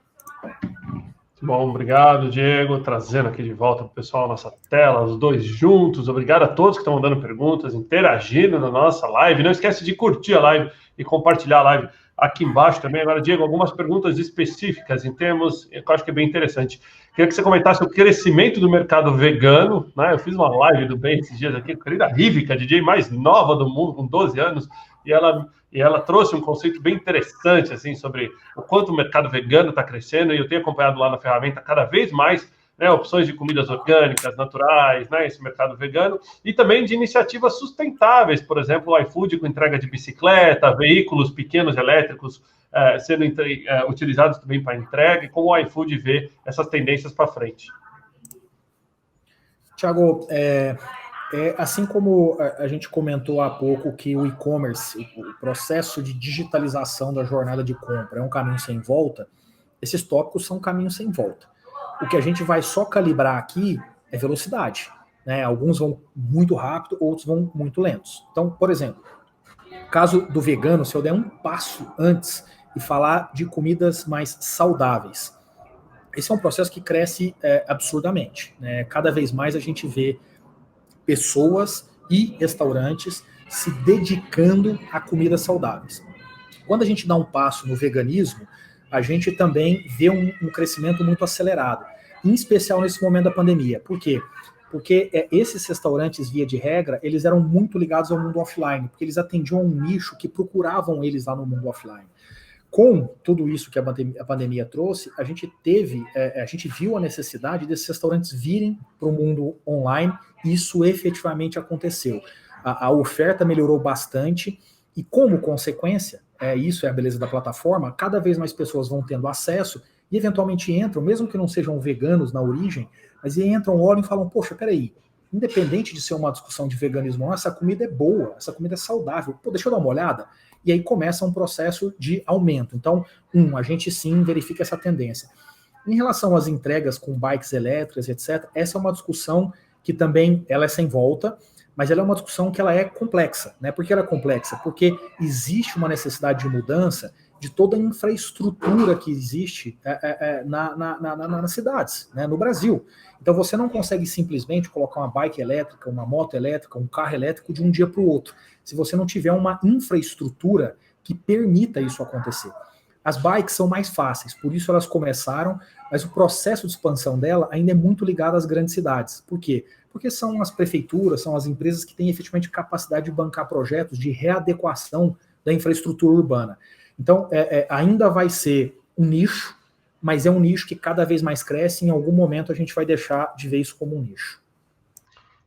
Speaker 3: Bom, obrigado, Diego, trazendo aqui de volta para o pessoal a nossa tela, os dois juntos. Obrigado a todos que estão mandando perguntas, interagindo na nossa live. Não esquece de curtir a live e compartilhar a live aqui embaixo também. Agora, Diego, algumas perguntas específicas em termos, eu acho que é bem interessante. Queria que você comentasse o crescimento do mercado vegano, né? Eu fiz uma live do bem esses dias aqui com a querida Rivica, a DJ mais nova do mundo, com 12 anos, e ela trouxe um conceito bem interessante, assim, sobre o quanto o mercado vegano está crescendo, e eu tenho acompanhado lá na ferramenta cada vez mais, né, opções de comidas orgânicas, naturais, né, esse mercado vegano, e também de iniciativas sustentáveis, por exemplo, o iFood com entrega de bicicleta, veículos pequenos elétricos sendo utilizados também para entrega, e como o iFood vê essas tendências para frente.
Speaker 6: Tiago, assim como a gente comentou há pouco que o e-commerce, o processo de digitalização da jornada de compra é um caminho sem volta, esses tópicos são caminhos sem volta. O que a gente vai só calibrar aqui é velocidade. Né? Alguns vão muito rápido, outros vão muito lentos. Então, por exemplo, no caso do vegano, se eu der um passo antes e falar de comidas mais saudáveis, esse é um processo que cresce absurdamente. Né? Cada vez mais a gente vê pessoas e restaurantes se dedicando a comidas saudáveis. Quando a gente dá um passo no veganismo, a gente também vê um crescimento muito acelerado, em especial nesse momento da pandemia. Por quê? Porque esses restaurantes, via de regra, eles eram muito ligados ao mundo offline, porque eles atendiam a um nicho que procuravam eles lá no mundo offline. Com tudo isso que a pandemia trouxe, a gente viu a necessidade desses restaurantes virem para o mundo online, e isso efetivamente aconteceu. A oferta melhorou bastante, e como consequência, isso é a beleza da plataforma, cada vez mais pessoas vão tendo acesso e eventualmente entram, mesmo que não sejam veganos na origem, mas entram, olham e falam, poxa, peraí, independente de ser uma discussão de veganismo ou não, essa comida é boa, essa comida é saudável. Pô, deixa eu dar uma olhada. E aí começa um processo de aumento. Então, a gente sim verifica essa tendência. Em relação às entregas com bikes elétricas, etc., essa é uma discussão que também ela é sem volta, mas ela é uma discussão que ela é complexa. Né? Por que ela é complexa? Porque existe uma necessidade de mudança de toda a infraestrutura que existe nas cidades, né, no Brasil. Então você não consegue simplesmente colocar uma bike elétrica, uma moto elétrica, um carro elétrico de um dia para o outro, se você não tiver uma infraestrutura que permita isso acontecer. As bikes são mais fáceis, por isso elas começaram, mas o processo de expansão dela ainda é muito ligado às grandes cidades. Por quê? Porque são as prefeituras, são as empresas que têm efetivamente capacidade de bancar projetos de readequação da infraestrutura urbana. Então, ainda vai ser um nicho, mas é um nicho que cada vez mais cresce e em algum momento a gente vai deixar de ver isso como um nicho.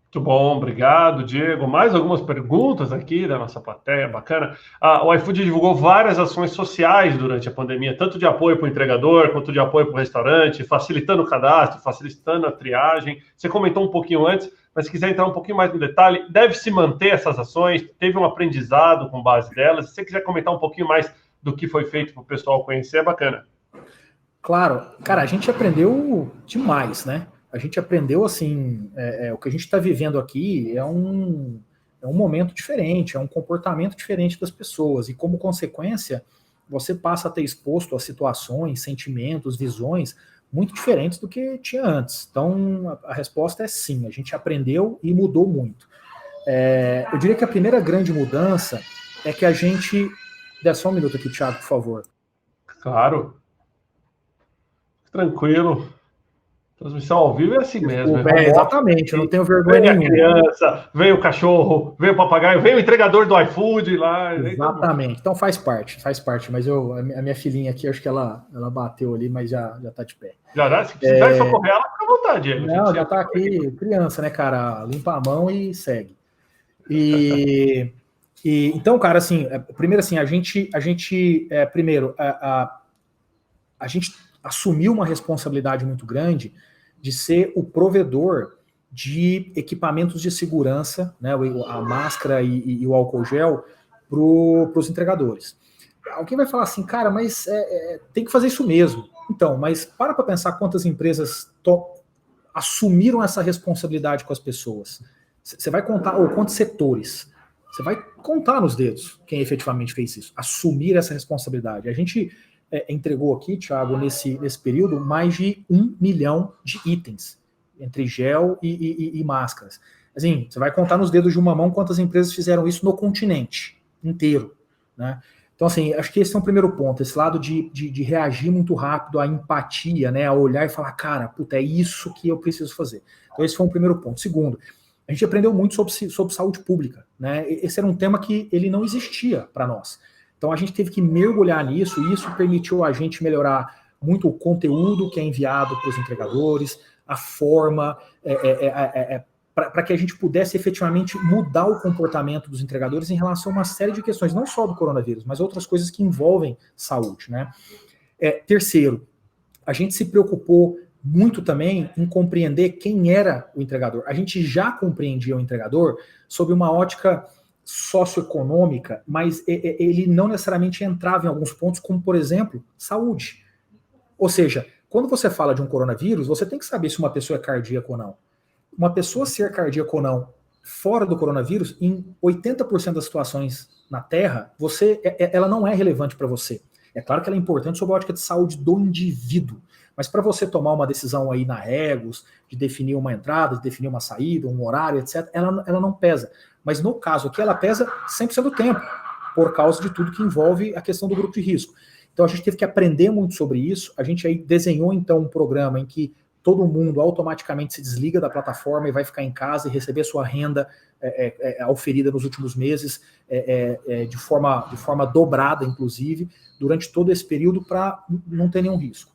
Speaker 3: Muito bom, obrigado, Diego. Mais algumas perguntas aqui da nossa plateia, bacana. O iFood divulgou várias ações sociais durante a pandemia, tanto de apoio para o entregador, quanto de apoio para o restaurante, facilitando o cadastro, facilitando a triagem. Você comentou um pouquinho antes, mas se quiser entrar um pouquinho mais no detalhe, deve-se manter essas ações? Teve um aprendizado com base delas? Se você quiser comentar um pouquinho mais do que foi feito para o pessoal conhecer, é bacana.
Speaker 6: Claro, cara, a gente aprendeu demais, né? A gente aprendeu, assim, o que a gente está vivendo aqui é um momento diferente, é um comportamento diferente das pessoas, e como consequência, você passa a ter exposto a situações, sentimentos, visões muito diferentes do que tinha antes. Então, a resposta é sim, a gente aprendeu e mudou muito. Eu diria que a primeira grande mudança é que a gente... Dê só um minuto aqui, Thiago, por favor.
Speaker 3: Claro. Tranquilo. Transmissão ao vivo é assim mesmo.
Speaker 6: Exatamente, eu não tenho vergonha nenhuma.
Speaker 3: Vem a criança, vem o cachorro, vem o papagaio, vem o entregador do iFood lá.
Speaker 6: Exatamente, então faz parte, mas a minha filhinha aqui, acho que ela bateu ali, mas já tá de pé.
Speaker 3: Se precisar socorrer ela, fica à vontade.
Speaker 6: Não, já tá aqui, criança, né, cara? Limpa a mão e segue. Então, cara, assim, primeiro assim, a gente assumiu uma responsabilidade muito grande de ser o provedor de equipamentos de segurança, né, a máscara e o álcool gel para os entregadores. Alguém vai falar assim, cara, mas tem que fazer isso mesmo. Então, mas para pensar quantas empresas assumiram essa responsabilidade com as pessoas. Você vai contar, ou quantos setores. Você vai contar nos dedos quem efetivamente fez isso, assumir essa responsabilidade. A gente entregou aqui, Thiago, nesse período, mais de 1 milhão de itens, entre gel e máscaras. Assim, você vai contar nos dedos de uma mão quantas empresas fizeram isso no continente inteiro, né? Então, assim, acho que esse é um primeiro ponto, esse lado de reagir muito rápido, a empatia, né, a olhar e falar, cara, puta, é isso que eu preciso fazer. Então, esse foi um primeiro ponto. Segundo, a gente aprendeu muito sobre saúde pública, né? Esse era um tema que ele não existia para nós. Então a gente teve que mergulhar nisso, e isso permitiu a gente melhorar muito o conteúdo que é enviado para os entregadores, a forma, para que a gente pudesse efetivamente mudar o comportamento dos entregadores em relação a uma série de questões, não só do coronavírus, mas outras coisas que envolvem saúde, né? Terceiro, a gente se preocupou muito também em compreender quem era o entregador. A gente já compreendia o entregador sob uma ótica socioeconômica, mas ele não necessariamente entrava em alguns pontos, como, por exemplo, saúde. Ou seja, quando você fala de um coronavírus, você tem que saber se uma pessoa é cardíaca ou não. Uma pessoa ser cardíaca ou não fora do coronavírus, em 80% das situações na Terra, ela não é relevante para você. É claro que ela é importante sob a ótica de saúde do indivíduo, mas para você tomar uma decisão aí na Regos, de definir uma entrada, de definir uma saída, um horário, etc., ela não pesa. Mas no caso aqui, ela pesa 100% do tempo, por causa de tudo que envolve a questão do grupo de risco. Então a gente teve que aprender muito sobre isso. A gente aí desenhou então um programa em que todo mundo automaticamente se desliga da plataforma e vai ficar em casa e receber sua renda auferida nos últimos meses de forma dobrada, inclusive, durante todo esse período, para não ter nenhum risco.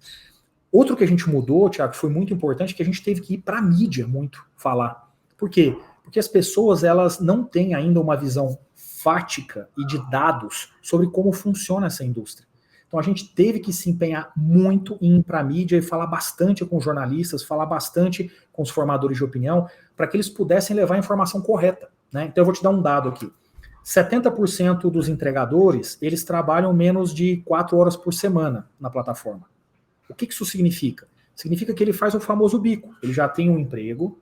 Speaker 6: Outro que a gente mudou, Thiago, que foi muito importante, que a gente teve que ir para a mídia muito falar. Por quê? Porque as pessoas elas não têm ainda uma visão fática e de dados sobre como funciona essa indústria. Então, Então a gente teve que se empenhar muito em ir para a mídia e falar bastante com jornalistas, falar bastante com os formadores de opinião, para que eles pudessem levar a informação correta, né? Então eu vou te dar um dado aqui. 70% dos entregadores, eles trabalham menos de 4 horas por semana na plataforma. O que isso significa? Significa que ele faz o famoso bico. Ele já tem um emprego,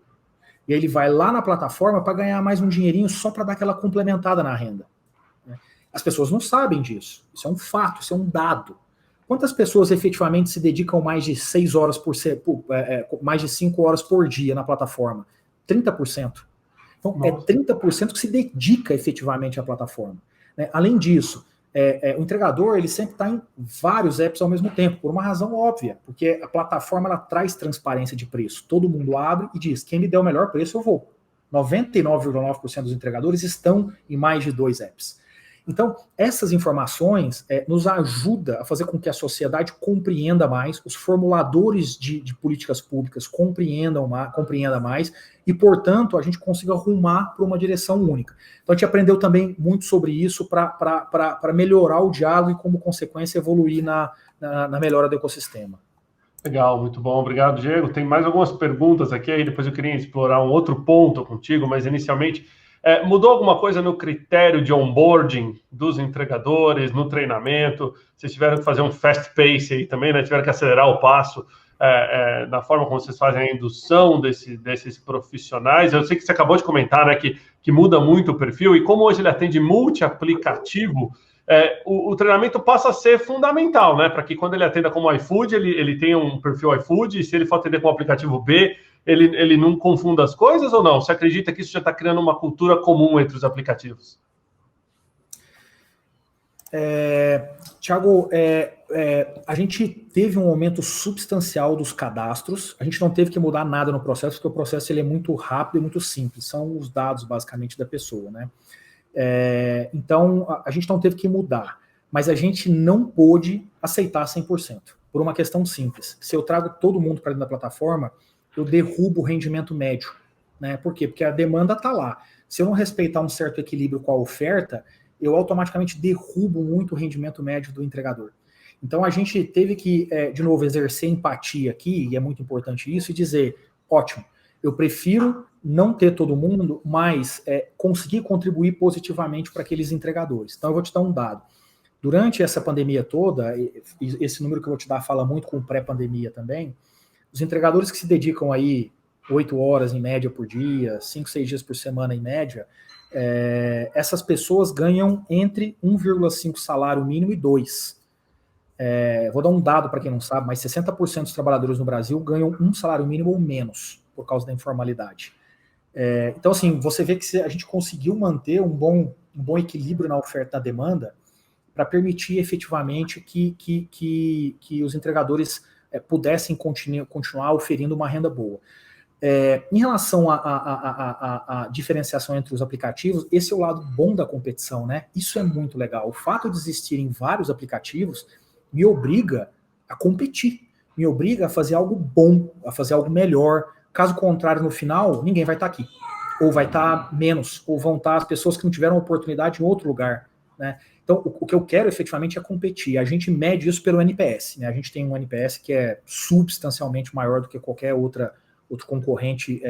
Speaker 6: e aí ele vai lá na plataforma para ganhar mais um dinheirinho só para dar aquela complementada na renda. As pessoas não sabem disso. Isso é um fato, isso é um dado. Quantas pessoas efetivamente se dedicam mais de 6 horas mais de 5 horas por dia na plataforma? 30%. Então, é 30% que se dedica efetivamente à plataforma. Né? Além disso, o entregador ele sempre está em vários apps ao mesmo tempo, por uma razão óbvia, porque a plataforma ela traz transparência de preço. Todo mundo abre e diz, quem me der o melhor preço eu vou. 99,9% dos entregadores estão em mais de 2 apps. Então, essas informações nos ajudam a fazer com que a sociedade compreenda mais, os formuladores de políticas públicas compreendam mais e, portanto, a gente consiga rumar para uma direção única. Então, a gente aprendeu também muito sobre isso para melhorar o diálogo e, como consequência, evoluir na melhora do ecossistema.
Speaker 3: Legal, muito bom. Obrigado, Diego. Tem mais algumas perguntas aqui, aí depois eu queria explorar um outro ponto contigo, mas inicialmente... mudou alguma coisa no critério de onboarding dos entregadores, no treinamento? Vocês tiveram que fazer um fast pace aí também, né? Tiveram que acelerar o passo na forma como vocês fazem a indução desses profissionais. Eu sei que você acabou de comentar, né, que muda muito o perfil, e como hoje ele atende multi-aplicativo, o treinamento passa a ser fundamental, né? Para que quando ele atenda como iFood, ele tenha um perfil iFood, e se ele for atender com o aplicativo B, ele não confunda as coisas ou não? Você acredita que isso já está criando uma cultura comum entre os aplicativos?
Speaker 6: Thiago, a gente teve um aumento substancial dos cadastros, a gente não teve que mudar nada no processo, porque o processo ele é muito rápido e muito simples, são os dados basicamente da pessoa, né? Então, a gente não teve que mudar, mas a gente não pôde aceitar 100%, por uma questão simples. Se eu trago todo mundo para dentro da plataforma, eu derrubo o rendimento médio, né? Por quê? Porque a demanda está lá. Se eu não respeitar um certo equilíbrio com a oferta, eu automaticamente derrubo muito o rendimento médio do entregador. Então a gente teve que, de novo, exercer empatia aqui, e é muito importante isso, e dizer, ótimo, eu prefiro não ter todo mundo, mas conseguir contribuir positivamente para aqueles entregadores. Então eu vou te dar um dado. Durante essa pandemia toda, esse número que eu vou te dar fala muito com pré-pandemia também, os entregadores que se dedicam aí 8 horas em média por dia, 5, 6 dias por semana em média, essas pessoas ganham entre 1,5 salário mínimo e 2. Vou dar um dado para quem não sabe, mas 60% dos trabalhadores no Brasil ganham 1 salário mínimo ou menos, por causa da informalidade. Então, assim, você vê que a gente conseguiu manter um bom equilíbrio na oferta e na demanda para permitir efetivamente que os entregadores pudessem continuar oferindo uma renda boa. Em relação à diferenciação entre os aplicativos, esse é o lado bom da competição, né? Isso é muito legal. O fato de existirem vários aplicativos me obriga a competir, me obriga a fazer algo bom, a fazer algo melhor. Caso contrário, no final, ninguém vai estar aqui. Ou vai estar menos, ou vão estar as pessoas que não tiveram oportunidade em outro lugar, né? Então, o que eu quero efetivamente é competir. A gente mede isso pelo NPS, né? A gente tem um NPS que é substancialmente maior do que qualquer outro concorrente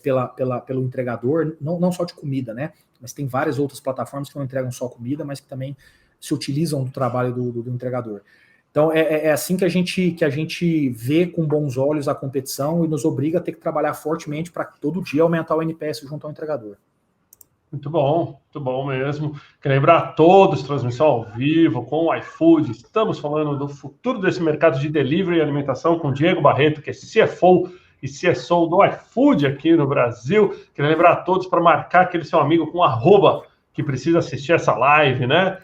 Speaker 6: pelo entregador, não só de comida, né? Mas tem várias outras plataformas que não entregam só comida, mas que também se utilizam do trabalho do entregador. Então, é assim que a gente vê com bons olhos a competição e nos obriga a ter que trabalhar fortemente para todo dia aumentar o NPS junto ao entregador.
Speaker 3: Muito bom mesmo. Quero lembrar a todos, transmissão ao vivo com o iFood. Estamos falando do futuro desse mercado de delivery e alimentação com Diego Barreto, que é CFO e CSO do iFood aqui no Brasil. Quero lembrar a todos para marcar aquele seu amigo com @ que precisa assistir essa live, né?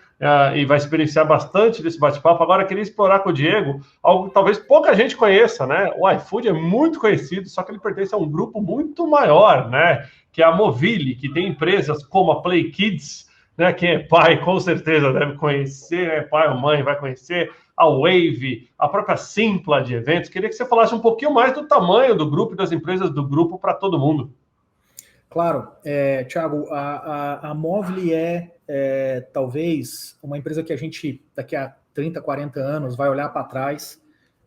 Speaker 3: E vai experienciar bastante desse bate-papo. Agora, eu queria explorar com o Diego algo que talvez pouca gente conheça, né? O iFood é muito conhecido, só que ele pertence a um grupo muito maior, né? Que é a Movile, que tem empresas como a Play Kids, né? Quem é pai, com certeza deve conhecer, né? Pai ou mãe vai conhecer, a Wave, a própria Simpla de eventos. Queria que você falasse um pouquinho mais do tamanho do grupo e das empresas do grupo para todo mundo.
Speaker 6: Claro, Thiago, a Movile talvez uma empresa que a gente, daqui a 30, 40 anos, vai olhar para trás,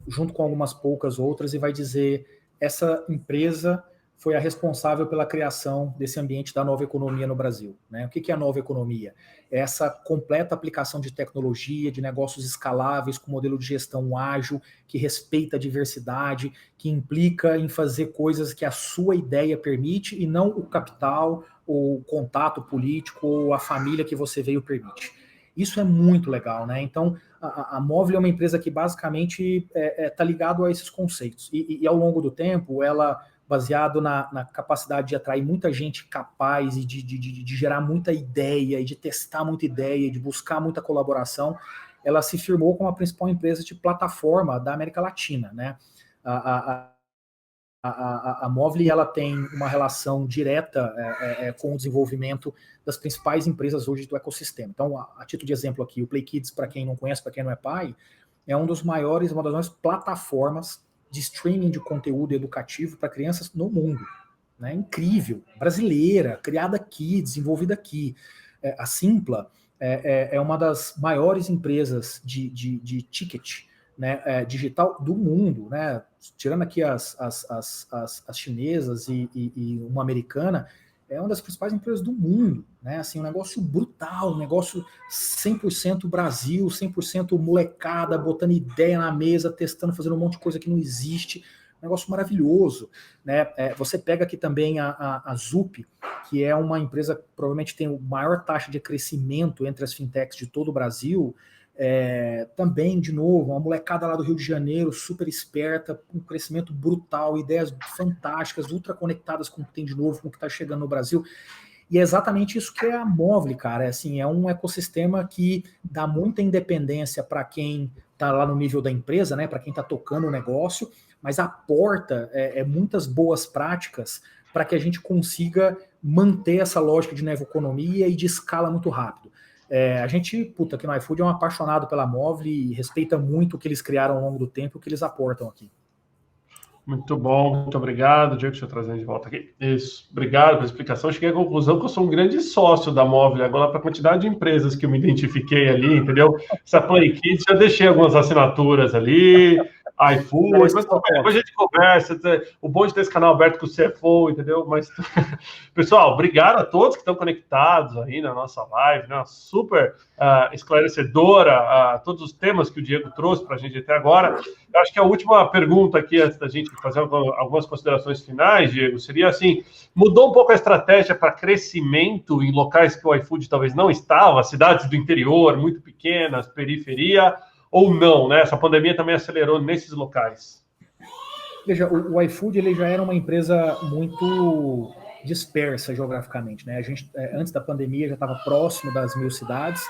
Speaker 6: junto com algumas poucas outras, e vai dizer: essa empresa foi a responsável pela criação desse ambiente da nova economia no Brasil. Né? O que é a nova economia? É essa completa aplicação de tecnologia, de negócios escaláveis, com modelo de gestão ágil, que respeita a diversidade, que implica em fazer coisas que a sua ideia permite e não o capital, ou o contato político, ou a família que você veio permite. Isso é muito legal, né? Então, a Movile é uma empresa que basicamente está ligado a esses conceitos. E ao longo do tempo, ela, baseado na capacidade de atrair muita gente capaz e de gerar muita ideia, e de testar muita ideia, de buscar muita colaboração, ela se firmou como a principal empresa de plataforma da América Latina, né? A Movile, ela tem uma relação direta com o desenvolvimento das principais empresas hoje do ecossistema. Então, a título de exemplo aqui, o Play Kids, para quem não conhece, para quem não é pai, é uma das maiores plataformas de streaming de conteúdo educativo para crianças no mundo. Né? Incrível, brasileira, criada aqui, desenvolvida aqui. A Simpla é uma das maiores empresas de ticket, né, digital do mundo, né? Tirando aqui as chinesas e uma americana, é uma das principais empresas do mundo, né? Assim, um negócio brutal, um negócio 100% Brasil, 100% molecada, botando ideia na mesa, testando, fazendo um monte de coisa que não existe, um negócio maravilhoso, né? Você pega aqui também a Zup, que é uma empresa que provavelmente tem a maior taxa de crescimento entre as fintechs de todo o Brasil. Também, de novo, uma molecada lá do Rio de Janeiro, super esperta, um crescimento brutal, ideias fantásticas, ultra conectadas com o que tem de novo, com o que está chegando no Brasil. E é exatamente isso que é a Movile, cara. É um ecossistema que dá muita independência para quem está lá no nível da empresa, né, para quem está tocando o negócio, mas aporta muitas boas práticas para que a gente consiga manter essa lógica de nova economia e de escala muito rápido. A gente, aqui no iFood é um apaixonado pela Movile e respeita muito o que eles criaram ao longo do tempo e o que eles aportam aqui.
Speaker 3: Muito bom, muito obrigado, Diego, deixa eu trazer de volta aqui. Isso, obrigado pela explicação. Cheguei à conclusão que eu sou um grande sócio da Movile, agora para a quantidade de empresas que eu me identifiquei ali, entendeu? Essa Play Kids, já deixei algumas assinaturas ali, iFood, mas depois a gente conversa, o bom de ter esse canal aberto com o CFO, entendeu? Mas, pessoal, obrigado a todos que estão conectados aí na nossa live, né? Super esclarecedora a todos os temas que o Diego trouxe para a gente até agora. Eu acho que a última pergunta aqui, antes da gente fazer algumas considerações finais, Diego, seria assim, mudou um pouco a estratégia para crescimento em locais que o iFood talvez não estava, cidades do interior, muito pequenas, periferia, ou não, né? Essa pandemia também acelerou nesses locais.
Speaker 6: Veja, o iFood ele já era uma empresa muito dispersa geograficamente, né? A gente, antes da pandemia, já estava próximo das 1.000 cidades,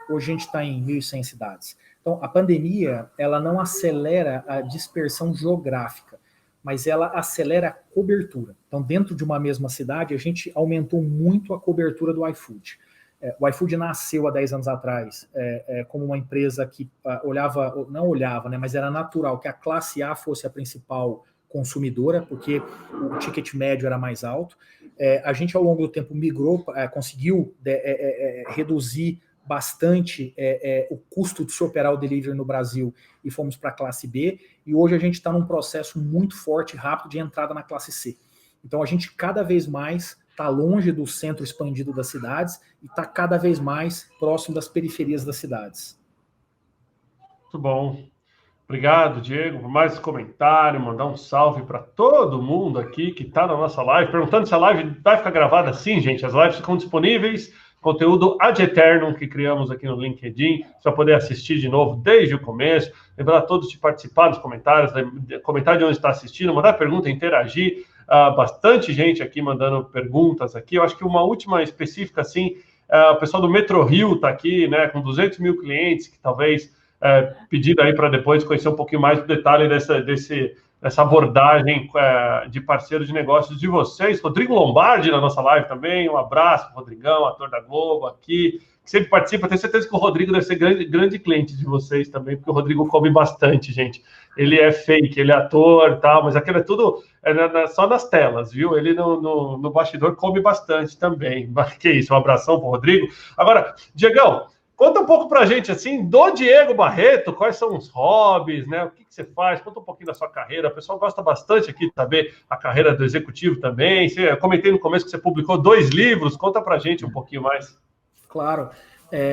Speaker 6: hoje a gente está em 1.100 cidades. Então, a pandemia, ela não acelera a dispersão geográfica, mas ela acelera a cobertura. Então, dentro de uma mesma cidade, a gente aumentou muito a cobertura do iFood. O iFood nasceu há 10 anos atrás como uma empresa que né, mas era natural que a classe A fosse a principal consumidora, porque o ticket médio era mais alto. A gente, ao longo do tempo, migrou, conseguiu reduzir bastante o custo de se operar o delivery no Brasil e fomos para a classe B, e hoje a gente está num processo muito forte e rápido de entrada na classe C. Então a gente cada vez mais está longe do centro expandido das cidades e está cada vez mais próximo das periferias das cidades.
Speaker 3: Muito bom. Obrigado, Diego, por mais esse comentário, mandar um salve para todo mundo aqui que está na nossa live, perguntando se a live vai ficar gravada. Sim, gente, as lives ficam disponíveis, conteúdo ad eternum que criamos aqui no LinkedIn, você vai poder assistir de novo desde o começo, lembrar a todos de participar dos comentários, comentar de onde está assistindo, mandar pergunta, interagir, bastante gente aqui mandando perguntas aqui. Eu acho que uma última específica, assim, o pessoal do Metro Rio está aqui, né, com 200 mil clientes, que talvez pedido aí para depois conhecer um pouquinho mais do detalhe dessa abordagem de parceiros de negócios de vocês. Rodrigo Lombardi na nossa live também, um abraço para o Rodrigão, ator da Globo aqui, que sempre participa. Tenho certeza que o Rodrigo deve ser grande cliente de vocês também, porque o Rodrigo come bastante, gente. Ele é fake, ele é ator e tal, mas aquilo é tudo só nas telas, viu? Ele no bastidor come bastante também. Que isso, um abração para o Rodrigo. Agora, Diegão, Conta um pouco pra gente, assim, do Diego Barreto, quais são os hobbies, né? O que você faz? Conta um pouquinho da sua carreira. O pessoal gosta bastante aqui de saber a carreira do executivo também. Eu comentei no começo que você publicou 2 livros. Conta pra gente um pouquinho mais.
Speaker 6: Claro.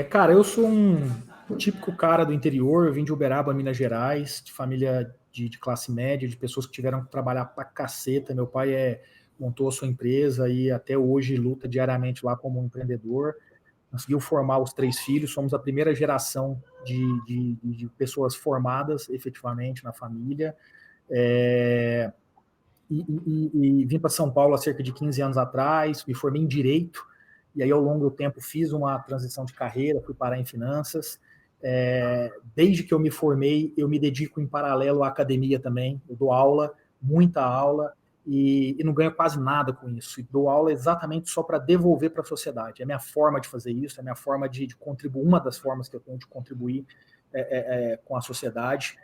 Speaker 6: Cara, eu sou um típico cara do interior. Eu vim de Uberaba, Minas Gerais, de família de classe média, de pessoas que tiveram que trabalhar pra caceta. Meu pai montou a sua empresa e até hoje luta diariamente lá como um empreendedor. Conseguiu formar os 3 filhos, somos a primeira geração de pessoas formadas efetivamente na família. E vim para São Paulo há cerca de 15 anos atrás, me formei em Direito, e aí ao longo do tempo fiz uma transição de carreira, fui parar em Finanças. Desde que eu me formei, eu me dedico em paralelo à academia também, eu dou aula, muita aula, e não ganho quase nada com isso. E dou aula exatamente só para devolver para a sociedade. É a minha forma de fazer isso, é a minha forma de contribuir, uma das formas que eu tenho de contribuir com a sociedade.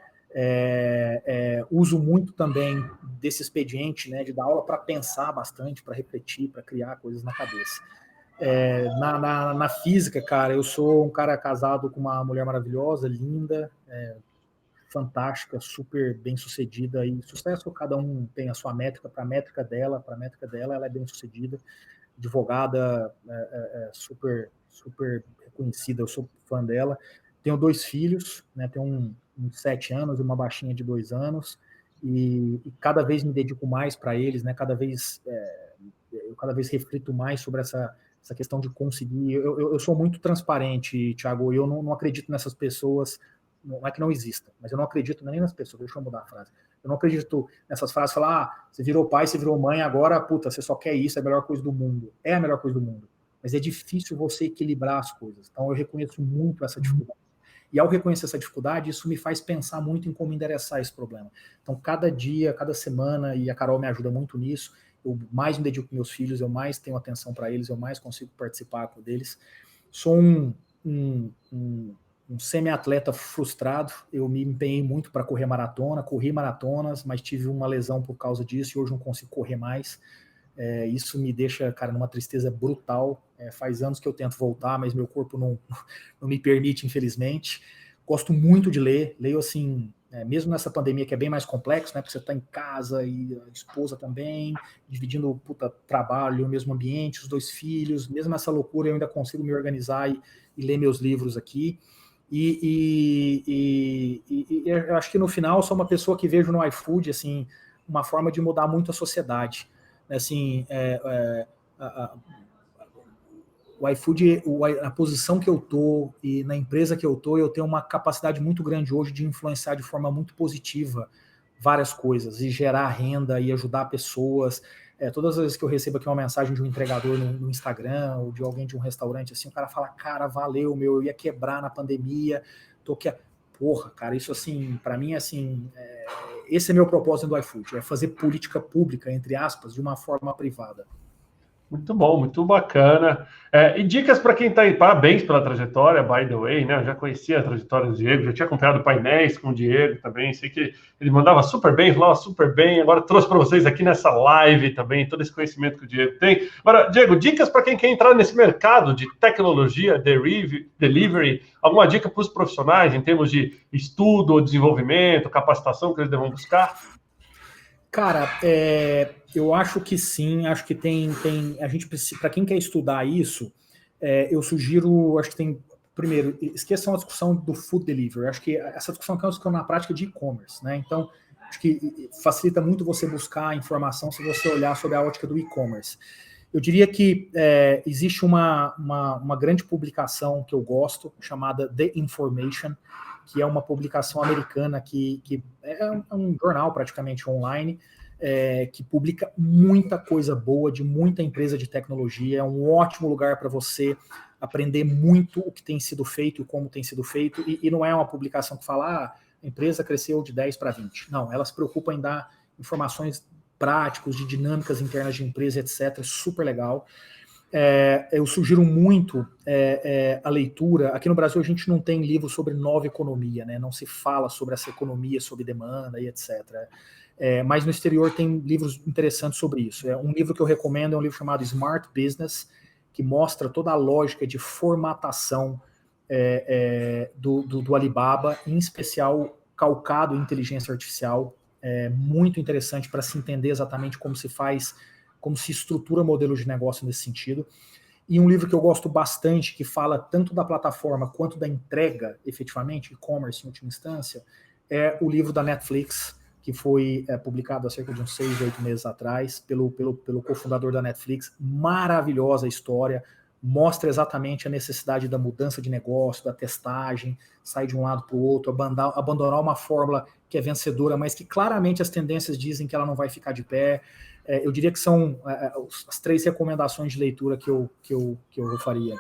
Speaker 6: Uso muito também desse expediente, né, de dar aula para pensar bastante, para refletir, para criar coisas na cabeça. Na física, cara, eu sou um cara casado com uma mulher maravilhosa, linda, fantástica, super bem sucedida, e sucesso cada um tem a sua métrica. Para a métrica dela ela é bem sucedida, advogada, super reconhecida, eu sou fã dela. Tenho 2 filhos, né, tenho um de 7 anos e uma baixinha de 2 anos, e cada vez me dedico mais para eles, né, cada vez reflito mais sobre essa questão de conseguir. Eu sou muito transparente, Thiago, e eu não acredito nessas pessoas. Não é que não exista, mas eu não acredito nem nas pessoas. Deixa eu mudar a frase. Eu não acredito nessas frases, falar, você virou pai, você virou mãe, agora, puta, você só quer isso, é a melhor coisa do mundo. É a melhor coisa do mundo, mas é difícil você equilibrar as coisas. Então eu reconheço muito essa dificuldade. E ao reconhecer essa dificuldade, isso me faz pensar muito em como endereçar esse problema. Então cada dia, cada semana, e a Carol me ajuda muito nisso, eu mais me dedico com meus filhos, eu mais tenho atenção para eles, eu mais consigo participar deles. Sou um semi-atleta frustrado, eu me empenhei muito para correr maratona, corri maratonas, mas tive uma lesão por causa disso e hoje não consigo correr mais. Isso me deixa, cara, numa tristeza brutal. Faz anos que eu tento voltar, mas meu corpo não me permite, infelizmente. Gosto muito de ler, leio assim, mesmo nessa pandemia que é bem mais complexo, né, porque você está em casa e a esposa também, dividindo trabalho, o mesmo ambiente, os 2 filhos, mesmo nessa loucura eu ainda consigo me organizar e ler meus livros aqui. E eu acho que no final eu sou uma pessoa que vejo no iFood assim, uma forma de mudar muito a sociedade. Assim, o iFood, a posição que eu estou e na empresa que eu tenho uma capacidade muito grande hoje de influenciar de forma muito positiva várias coisas e gerar renda e ajudar pessoas. Todas as vezes que eu recebo aqui uma mensagem de um entregador no Instagram ou de alguém de um restaurante, assim, o cara fala, cara, valeu, eu ia quebrar na pandemia, porra, cara, isso assim, para mim, assim, esse é meu propósito do iFood, é fazer política pública, entre aspas, de uma forma privada.
Speaker 3: Muito bom, muito bacana. E dicas para quem está aí. Parabéns pela trajetória, by the way, né? Eu já conhecia a trajetória do Diego, já tinha acompanhado painéis com o Diego também. Sei que ele mandava super bem, falava super bem. Agora trouxe para vocês aqui nessa live também todo esse conhecimento que o Diego tem. Agora, Diego, dicas para quem quer entrar nesse mercado de tecnologia, delivery, alguma dica para os profissionais em termos de estudo, desenvolvimento, capacitação que eles devem buscar?
Speaker 6: Cara, eu acho que sim, acho que tem a gente precisa, para quem quer estudar isso, eu sugiro, acho que tem, primeiro, esqueçam a discussão do food delivery, acho que essa discussão é uma discussão na prática de e-commerce, né? Então, acho que facilita muito você buscar informação se você olhar sobre a ótica do e-commerce. Eu diria que existe uma grande publicação que eu gosto, chamada The Information, que é uma publicação americana que é um jornal praticamente online, que publica muita coisa boa de muita empresa de tecnologia. É um ótimo lugar para você aprender muito o que tem sido feito e como tem sido feito. E não é uma publicação que fala, a empresa cresceu de 10 para 20. Não, ela se preocupa em dar informações práticas de dinâmicas internas de empresa, etc. Super legal. Eu sugiro muito a leitura. Aqui no Brasil a gente não tem livro sobre nova economia, né? Não se fala sobre essa economia, sobre demanda e etc. Mas no exterior tem livros interessantes sobre isso. Um livro que eu recomendo é um livro chamado Smart Business, que mostra toda a lógica de formatação do Alibaba, em especial calcado em inteligência artificial, muito interessante para se entender exatamente como se faz, como se estrutura modelo de negócio nesse sentido. E um livro que eu gosto bastante, que fala tanto da plataforma quanto da entrega, efetivamente, e-commerce em última instância, é o livro da Netflix, que foi publicado há cerca de uns 6, 8 meses atrás, pelo cofundador da Netflix. Maravilhosa história, mostra exatamente a necessidade da mudança de negócio, da testagem, sair de um lado para o outro, abandonar uma fórmula que é vencedora, mas que claramente as tendências dizem que ela não vai ficar de pé. Eu diria que são as 3 recomendações de leitura que eu faria.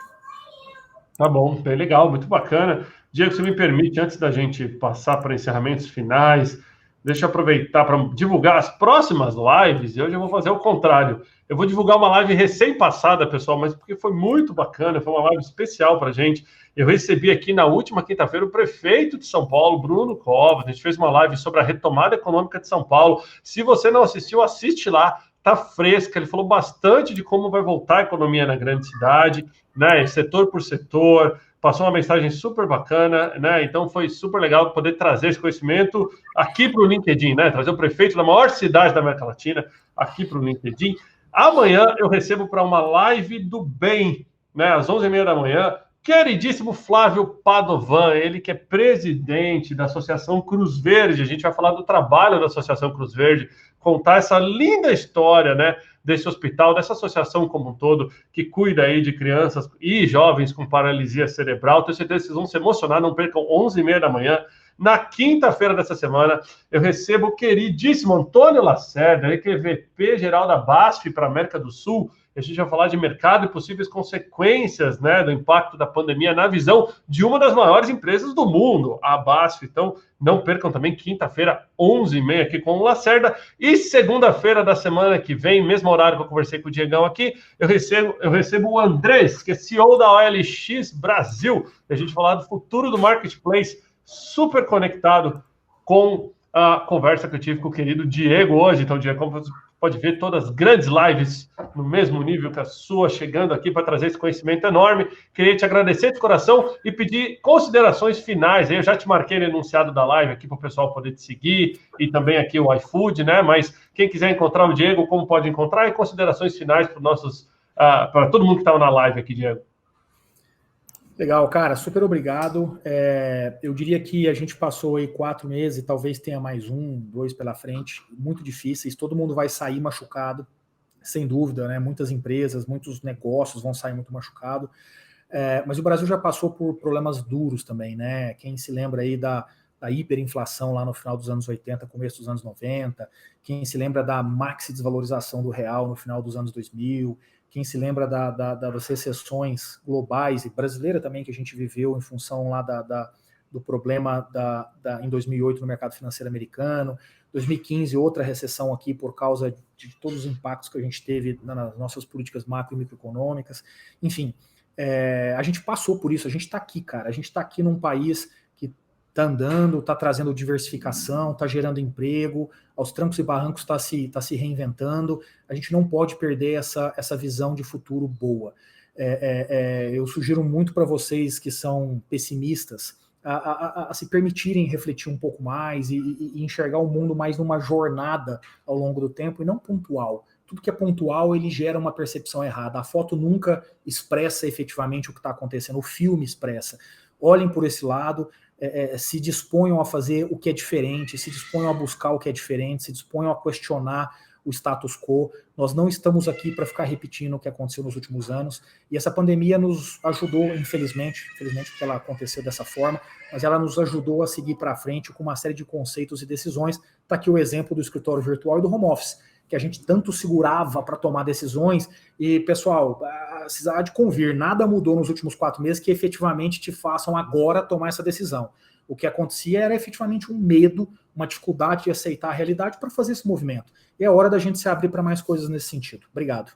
Speaker 3: Tá bom, bem legal, muito bacana. Diego, se me permite, antes da gente passar para encerramentos finais, deixa eu aproveitar para divulgar as próximas lives, e hoje eu vou fazer o contrário. Eu vou divulgar uma live recém-passada, pessoal, mas porque foi muito bacana, foi uma live especial para a gente. Eu recebi aqui na última quinta-feira o prefeito de São Paulo, Bruno Covas. A gente fez uma live sobre a retomada econômica de São Paulo. Se você não assistiu, assiste lá, tá fresca. Ele falou bastante de como vai voltar a economia na grande cidade, né? Setor por setor. Passou uma mensagem super bacana, né? Então foi super legal poder trazer esse conhecimento aqui para o LinkedIn, né? Trazer o prefeito da maior cidade da América Latina aqui para o LinkedIn. Amanhã eu recebo para uma live do bem, né? Às 11h30 da manhã, queridíssimo Flávio Padovan, ele que é presidente da Associação Cruz Verde. A gente vai falar do trabalho da Associação Cruz Verde, contar essa linda história, né, desse hospital, dessa associação como um todo, que cuida aí de crianças e jovens com paralisia cerebral. Tenho certeza que vocês vão se emocionar, não percam 11h30 da manhã. Na quinta-feira dessa semana, eu recebo o queridíssimo Antônio Lacerda, ele que é VP-geral da BASF para a América do Sul. A gente vai falar de mercado e possíveis consequências, né, do impacto da pandemia na visão de uma das maiores empresas do mundo, a BASF. Então, não percam também quinta-feira, 11h30 aqui com o Lacerda. E segunda-feira da semana que vem, mesmo horário que eu conversei com o Diegão aqui, eu recebo o Andrés, que é CEO da OLX Brasil. A gente vai falar do futuro do marketplace, super conectado com a conversa que eu tive com o querido Diego hoje. Então, Diego, como você pode ver, todas as grandes lives no mesmo nível que a sua, chegando aqui para trazer esse conhecimento enorme. Queria te agradecer de coração e pedir considerações finais. Eu já te marquei no enunciado da live aqui para o pessoal poder te seguir, e também aqui o iFood, né? Mas quem quiser encontrar o Diego, como pode encontrar? E considerações finais para todo mundo que estava na live aqui, Diego.
Speaker 6: Legal, cara, super obrigado. Eu diria que a gente passou aí 4 meses e talvez tenha mais 1, 2 pela frente, muito difíceis. Todo mundo vai sair machucado, sem dúvida, né? Muitas empresas, muitos negócios vão sair muito machucados. Mas o Brasil já passou por problemas duros também, né? Quem se lembra aí da hiperinflação lá no final dos anos 80, começo dos anos 90, quem se lembra da maxi desvalorização do real no final dos anos 2000, quem se lembra das recessões globais e brasileira também que a gente viveu em função lá do problema em 2008 no mercado financeiro americano, 2015 outra recessão aqui por causa de todos os impactos que a gente teve nas nossas políticas macro e microeconômicas. Enfim, a gente passou por isso, a gente está aqui, cara, a gente está aqui num país que está andando, está trazendo diversificação, está gerando emprego, aos trancos e barrancos está se reinventando. A gente não pode perder essa visão de futuro boa. Eu sugiro muito para vocês que são pessimistas a se permitirem refletir um pouco mais e enxergar o mundo mais numa jornada ao longo do tempo e não pontual. Tudo que é pontual, ele gera uma percepção errada. A foto nunca expressa efetivamente o que está acontecendo, o filme expressa. Olhem por esse lado, se disponham a fazer o que é diferente, se disponham a buscar o que é diferente, se disponham a questionar o status quo. Nós não estamos aqui para ficar repetindo o que aconteceu nos últimos anos, e essa pandemia nos ajudou, infelizmente porque ela aconteceu dessa forma, mas ela nos ajudou a seguir para frente com uma série de conceitos e decisões. Está aqui o exemplo do escritório virtual e do home office, que a gente tanto segurava para tomar decisões, e, pessoal, há de convir, nada mudou nos últimos 4 meses que efetivamente te façam agora tomar essa decisão. O que acontecia era efetivamente um medo, uma dificuldade de aceitar a realidade para fazer esse movimento. E é hora da gente se abrir para mais coisas nesse sentido. Obrigado.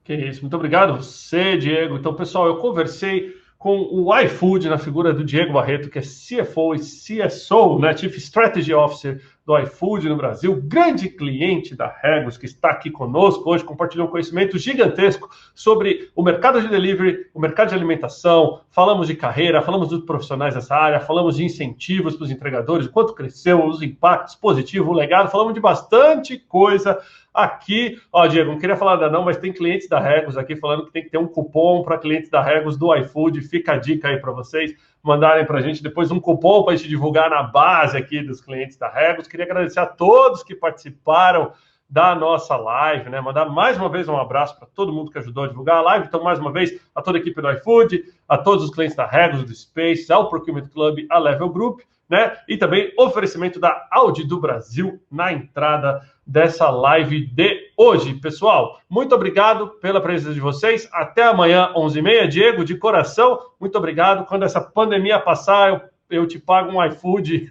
Speaker 3: Que isso, muito obrigado você, Diego. Então, pessoal, eu conversei com o iFood na figura do Diego Barreto, que é CFO e CSO, né, Chief Strategy Officer do iFood no Brasil, grande cliente da Regus, que está aqui conosco hoje, compartilhou um conhecimento gigantesco sobre o mercado de delivery, o mercado de alimentação, falamos de carreira, falamos dos profissionais dessa área, falamos de incentivos para os entregadores, o quanto cresceu, os impactos positivos, o legado, falamos de bastante coisa aqui. Ó, Diego, não queria falar nada não, mas tem clientes da Regus aqui falando que tem que ter um cupom para clientes da Regus do iFood, fica a dica aí para vocês mandarem para a gente depois um cupom para a gente divulgar na base aqui dos clientes da Regus. Queria agradecer a todos que participaram da nossa live, né? Mandar mais uma vez um abraço para todo mundo que ajudou a divulgar a live. Então, mais uma vez, a toda a equipe do iFood, a todos os clientes da Regus, do Space, ao Procurement Club, a Level Group, né? E também oferecimento da Audi do Brasil na entrada dessa live de hoje. Pessoal, muito obrigado pela presença de vocês. Até amanhã, 11h30. Diego, de coração, muito obrigado. Quando essa pandemia passar, eu te pago um iFood,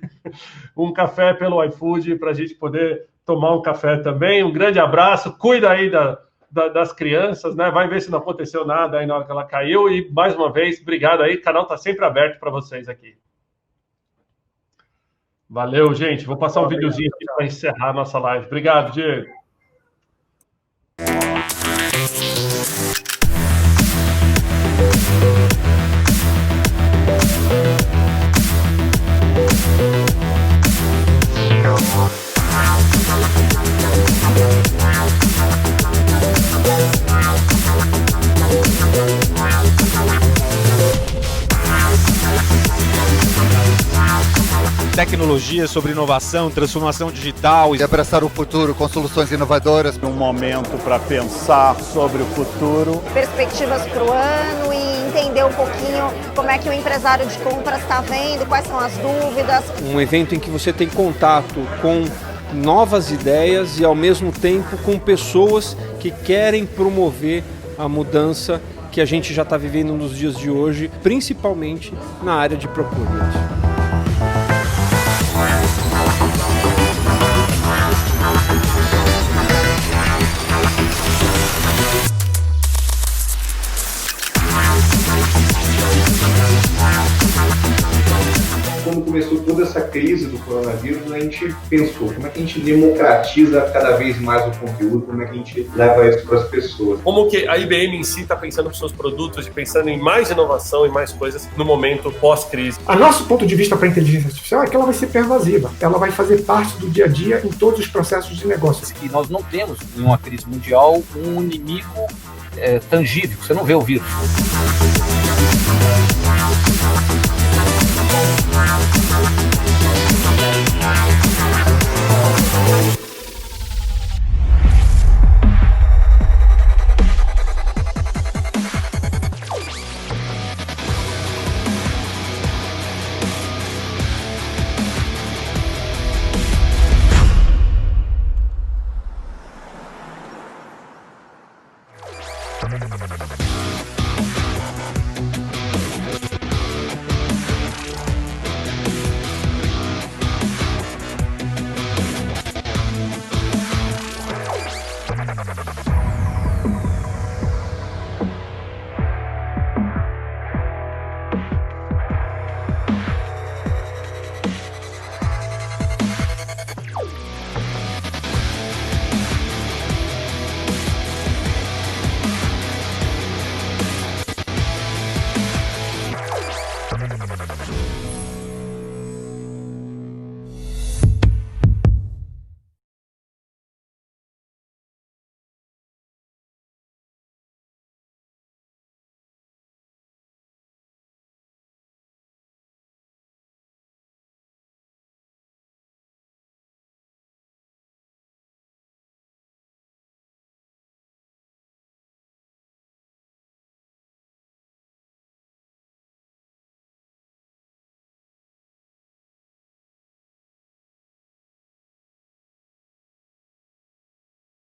Speaker 3: um café pelo iFood, para a gente poder tomar um café também. Um grande abraço. Cuida aí das crianças, né? Vai ver se não aconteceu nada aí na hora que ela caiu. E, mais uma vez, obrigado aí. O canal está sempre aberto para vocês aqui. Valeu, gente. Vou passar um videozinho aqui para encerrar a nossa live. Obrigado, Diego.
Speaker 7: Tecnologia, sobre inovação, transformação digital
Speaker 8: e abraçar o futuro com soluções inovadoras.
Speaker 9: Um momento para pensar sobre o futuro.
Speaker 10: Perspectivas para o ano e entender um pouquinho como é que o empresário de compras está vendo, quais são as dúvidas.
Speaker 11: Um evento em que você tem contato com novas ideias e ao mesmo tempo com pessoas que querem promover a mudança que a gente já está vivendo nos dias de hoje, principalmente na área de procurement.
Speaker 2: Quando começou toda essa crise do coronavírus, a gente pensou como é que a gente democratiza cada vez mais o conteúdo, como é que a gente leva isso para as pessoas.
Speaker 3: Como que a IBM em si está pensando nos seus produtos e pensando em mais inovação e mais coisas no momento pós-crise?
Speaker 4: A nosso ponto de vista para a inteligência artificial é que ela vai ser pervasiva, ela vai fazer parte do dia a dia em todos os processos de negócio.
Speaker 5: E nós não temos, em uma crise mundial, um inimigo tangível, você não vê o vírus.